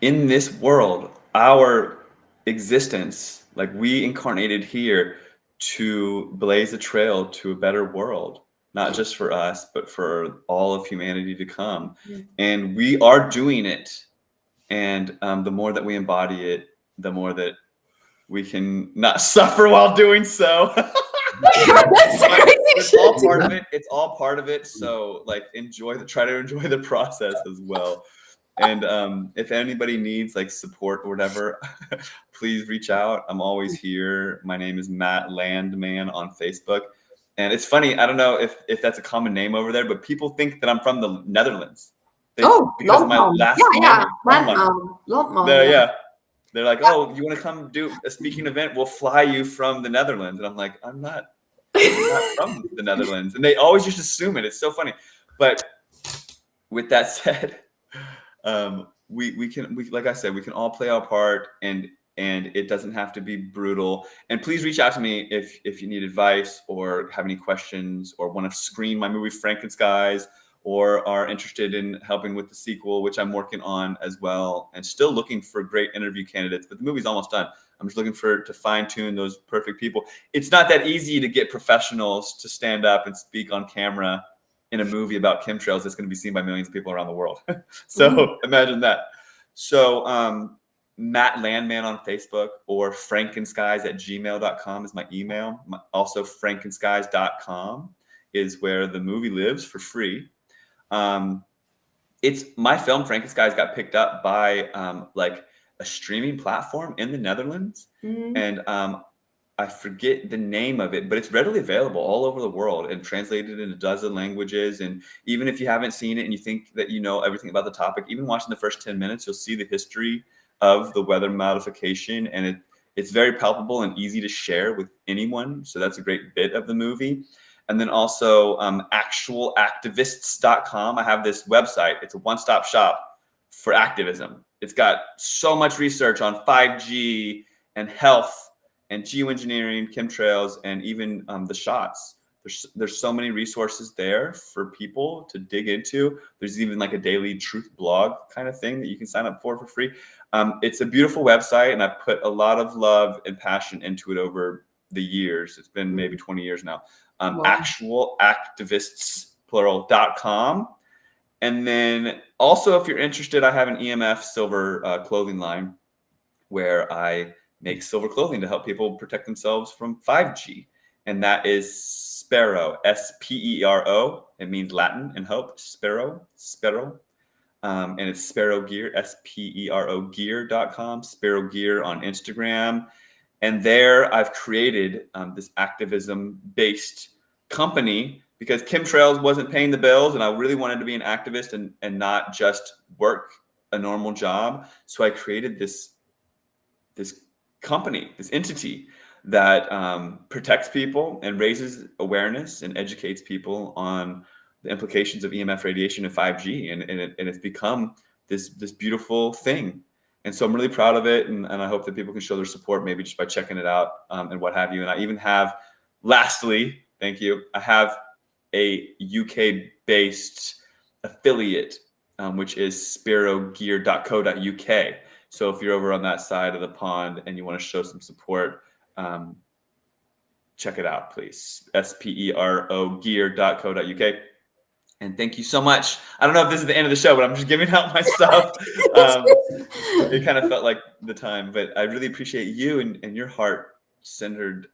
in this world. Our existence Like we incarnated here to blaze a trail to a better world, not just for us, but for all of humanity to come. And we are doing it. And the more that we embody it, the more that we can not suffer while doing so. That's a But crazy it's shit. all part of it. It's all part of it. So like try to enjoy the process as well. And if anybody needs like support or whatever, please reach out. I'm always here. My name is Matt Landman on Facebook. And it's funny, I don't know if that's a common name over there, but people think that I'm from the Netherlands. Oh, Because of my Landman. last Yeah, name, Landman. Landman. Landman, They're, yeah. yeah. They're like, oh, you want to come do a speaking event? We'll fly you from the Netherlands. And I'm like, I'm not from the Netherlands. And they always just assume it. It's so funny. But with that said, we can like I said, we can all play our part, and it doesn't have to be brutal. And please reach out to me if you need advice or have any questions or want to screen my movie Frankenskies, or are interested in helping with the sequel, which I'm working on as well, and still looking for great interview candidates. But the movie's almost done. I'm just looking to fine tune those perfect people. It's not that easy to get professionals to stand up and speak on camera in a movie about chemtrails that's going to be seen by millions of people around the world. So imagine that. So Matt Landman on Facebook, or frankenskies@gmail.com is my email. Also frankenskies.com is where the movie lives for free. It's my film Frankenskies got picked up by like a streaming platform in the Netherlands, and I forget the name of it, but it's readily available all over the world and translated in a dozen languages. And even if you haven't seen it and you think that you know everything about the topic, even watching the first 10 minutes, you'll see the history of the weather modification, and it's very palpable and easy to share with anyone. So that's a great bit of the movie. And then also actualactivists.com. I have this website. It's a one-stop shop for activism. It's got so much research on 5G and health and geoengineering, chemtrails, and even the shots. There's so many resources there for people to dig into. There's even like a daily truth blog kind of thing that you can sign up for free. It's a beautiful website, and I've put a lot of love and passion into it over the years. It's been maybe 20 years now. Actualactivists, plural.com. And then also, if you're interested, I have an EMF silver clothing line where I make silver clothing to help people protect themselves from 5G. And that is Spero, Spero. It means Latin and hope, Spero. And it's Spero Gear, Spero gear.com, Spero Gear on Instagram. And there I've created this activism-based company because chemtrails wasn't paying the bills, and I really wanted to be an activist and not just work a normal job. So I created this company, this entity that protects people and raises awareness and educates people on the implications of EMF radiation and 5G, and it's become this beautiful thing. And so I'm really proud of it, and I hope that people can show their support, maybe just by checking it out and what have you. And I even have, lastly, thank you, I have a UK-based affiliate, which is sperogear.co.uk. So if you're over on that side of the pond and you want to show some support, check it out, please. SPERO gear.co.uk. And thank you so much. I don't know if this is the end of the show, but I'm just giving out my stuff. It kind of felt like the time, but I really appreciate you and your heart-centered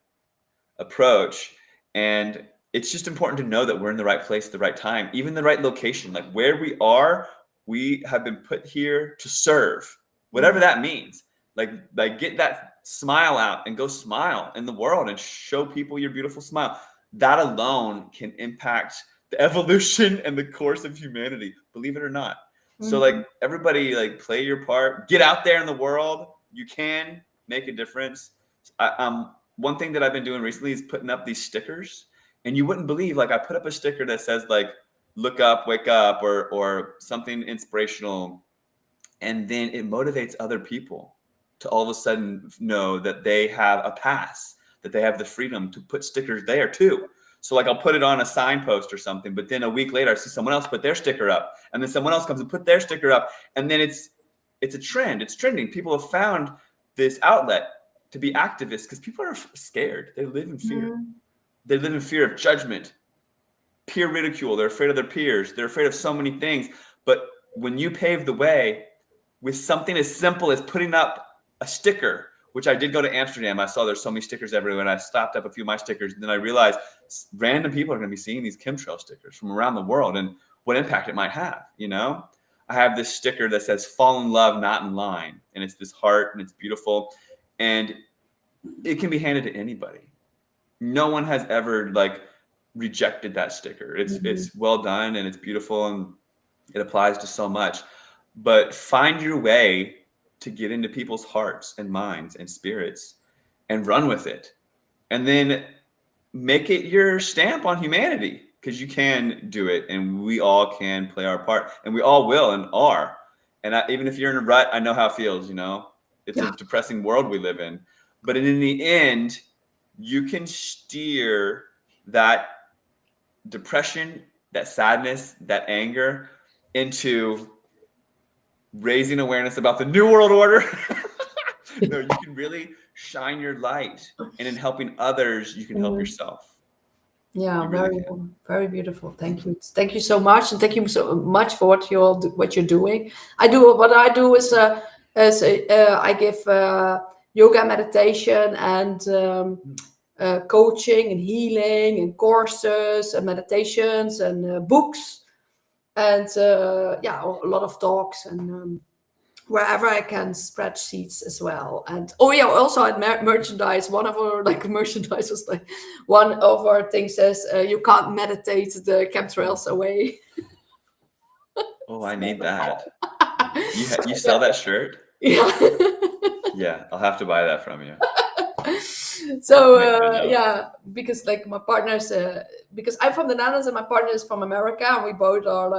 approach. And it's just important to know that we're in the right place at the right time, even the right location. Like where we are, we have been put here to serve, whatever that means. Like get that smile out and go smile in the world and show people your beautiful smile. That alone can impact the evolution and the course of humanity, believe it or not. So like everybody, like play your part, get out there in the world. You can make a difference. One thing that I've been doing recently is putting up these stickers, and you wouldn't believe, like I put up a sticker that says like, look up, wake up, or something inspirational. And then it motivates other people to all of a sudden know that they have a pass, that they have the freedom to put stickers there too. So like I'll put it on a signpost or something, but then a week later I see someone else put their sticker up, and then someone else comes and put their sticker up, and then it's a trend. It's trending. People have found this outlet, to be activists because people are scared. They live in fear. Mm. They live in fear of judgment, peer ridicule. They're afraid of their peers. They're afraid of so many things. But when you pave the way with something as simple as putting up a sticker, which I did go to Amsterdam. I saw there's so many stickers everywhere, and I stopped up a few of my stickers. And then I realized random people are going to be seeing these chemtrail stickers from around the world and what impact it might have. You know, I have this sticker that says "Fall in love, not in line," and it's this heart, and it's beautiful, and it can be handed to anybody. No one has ever like rejected that sticker. It's well done and it's beautiful and it applies to so much. But find your way to get into people's hearts and minds and spirits and run with it. And then make it your stamp on humanity, because you can do it and we all can play our part and we all will and are. And even if you're in a rut, I know how it feels, you know, it's a depressing world we live in. But in the end, you can steer that depression, that sadness, that anger into raising awareness about the new world order. No, you can really shine your light, and in helping others, you can help yourself. Yeah, You really very, can. very beautiful. Thank you so much, and thank you so much for what you're doing. What I do is I give yoga, meditation, and coaching and healing and courses and meditations and books and a lot of talks and wherever I can spread seeds as well. And also at merchandise, one of our merchandise was one of our things says you can't meditate the chemtrails away. Oh, I need that. You sell that shirt? Yeah. Yeah, I'll have to buy that from you. Yeah, because my partner's because I'm from the Netherlands and my partner is from America, and we both are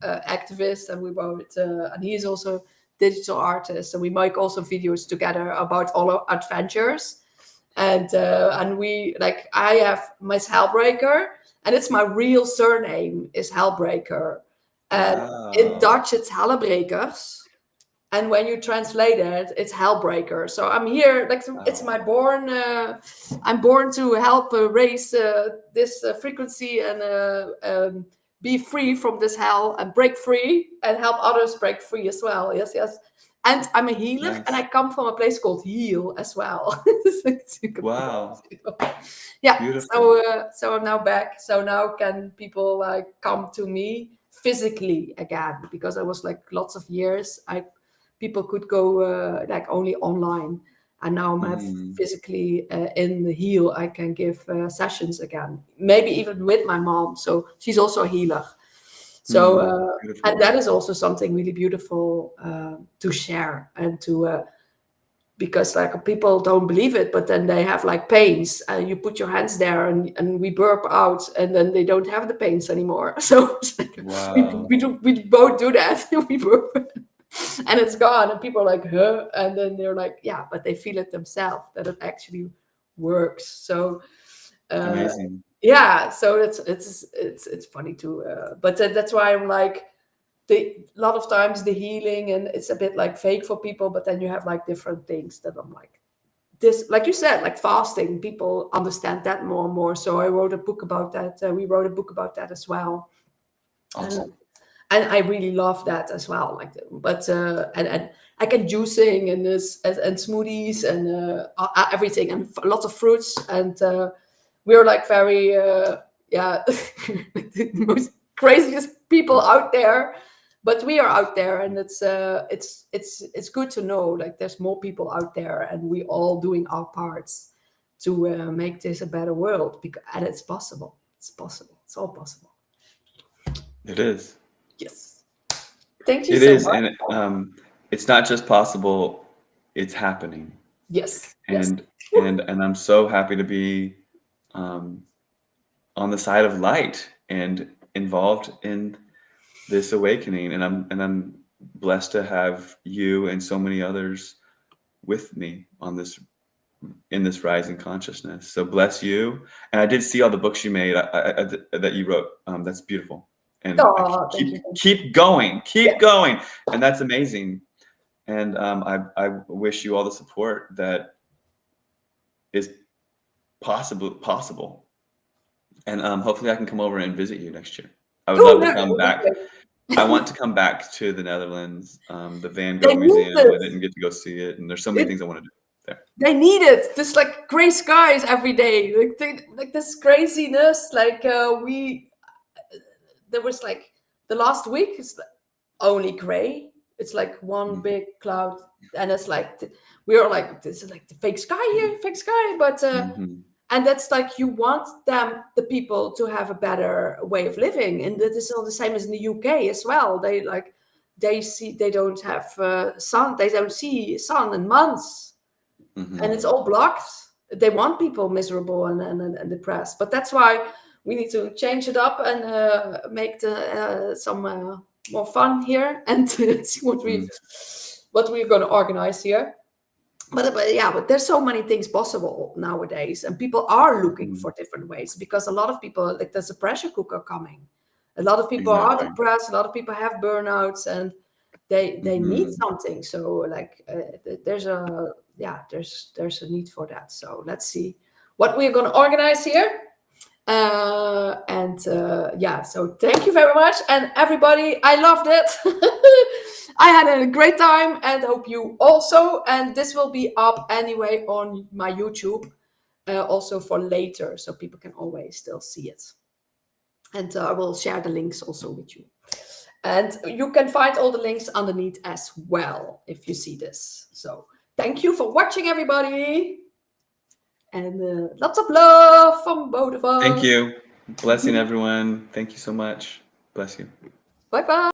activists, and we both and he is also digital artist, and we make also videos together about all our adventures. And we I have MissHellbreaker, and it's my real surname is Hellbreaker, and in Dutch it's Hellebrekers. And when you translate it, it's Hellbreaker. So I'm here, it's my born. I'm born to help raise this frequency and be free from this hell and break free and help others break free as well. Yes, yes. And I'm a healer, Nice. and I come from a place called Heal as well. Wow. Yeah. Beautiful. So I'm now back. So now can people come to me physically again, because I was lots of years people could go only online, and now I'm physically in the Heal. I can give sessions again, maybe even with my mom. So she's also a healer. So and that is also something really beautiful to share and to because people don't believe it, but then they have pains, and you put your hands there and we burp out, and then they don't have the pains anymore. So Wow. we both do that. We burp and it's gone, and people are huh? And then they're yeah, but they feel it themselves that it actually works. So Amazing. yeah, so it's funny too, but that's why I'm a lot of times the healing, and it's a bit fake for people, but then you have different things that I'm this, like you said, fasting, people understand that more and more. So I wrote a book about that. We wrote a book about that as well. Awesome. And I really love that as well. But and I can juicing and smoothies and everything, and lots of fruits, and we're very the most craziest people out there. But we are out there, and it's good to know there's more people out there, and we all doing our parts to make this a better world. And it's possible. It's possible. It's all possible. It is. Yes. Thank you It so is, much. and it's not just possible; it's happening. Yes. And I'm so happy to be on the side of light and involved in this awakening, and I'm blessed to have you and so many others with me on this in this rising consciousness. So bless you. And I did see all the books you made that you wrote. That's beautiful. And keep going, and that's amazing. And I wish you all the support that is possible. And hopefully I can come over and visit you next year. I would Oh, love to that come would be back. great. I want to come back to the Netherlands, the Van They Gogh need Museum. I it. didn't get to go see it, and there's so many things I want to do there. They need it. There's like gray skies every day. Like this craziness. Like there was like the last week is only gray. It's like one big cloud, and it's like we are like, this is like the fake sky here, fake sky. But and that's like, you want the people to have a better way of living, and that is all the same as in the UK as well. They don't have sun. They don't see sun in months, and it's all blocked. They want people miserable and depressed. But that's why we need to change it up and make some more fun here, and see what we're going to organize here. But there's so many things possible nowadays, and people are looking for different ways, because a lot of people, like, there's a pressure cooker coming. A lot of people are depressed. A lot of people have burnouts, and they need something. So like there's a need for that. So let's see what we're going to organize here. So thank you very much, and everybody, I loved it. I had a great time, and hope you also. And this will be up anyway on my YouTube, also for later, so people can always still see it. And I will share the links also with you. And you can find all the links underneath as well if you see this. So thank you for watching, everybody. And lots of love from both of us. Thank you. Blessing everyone. Thank you so much. Bless you. Bye-bye.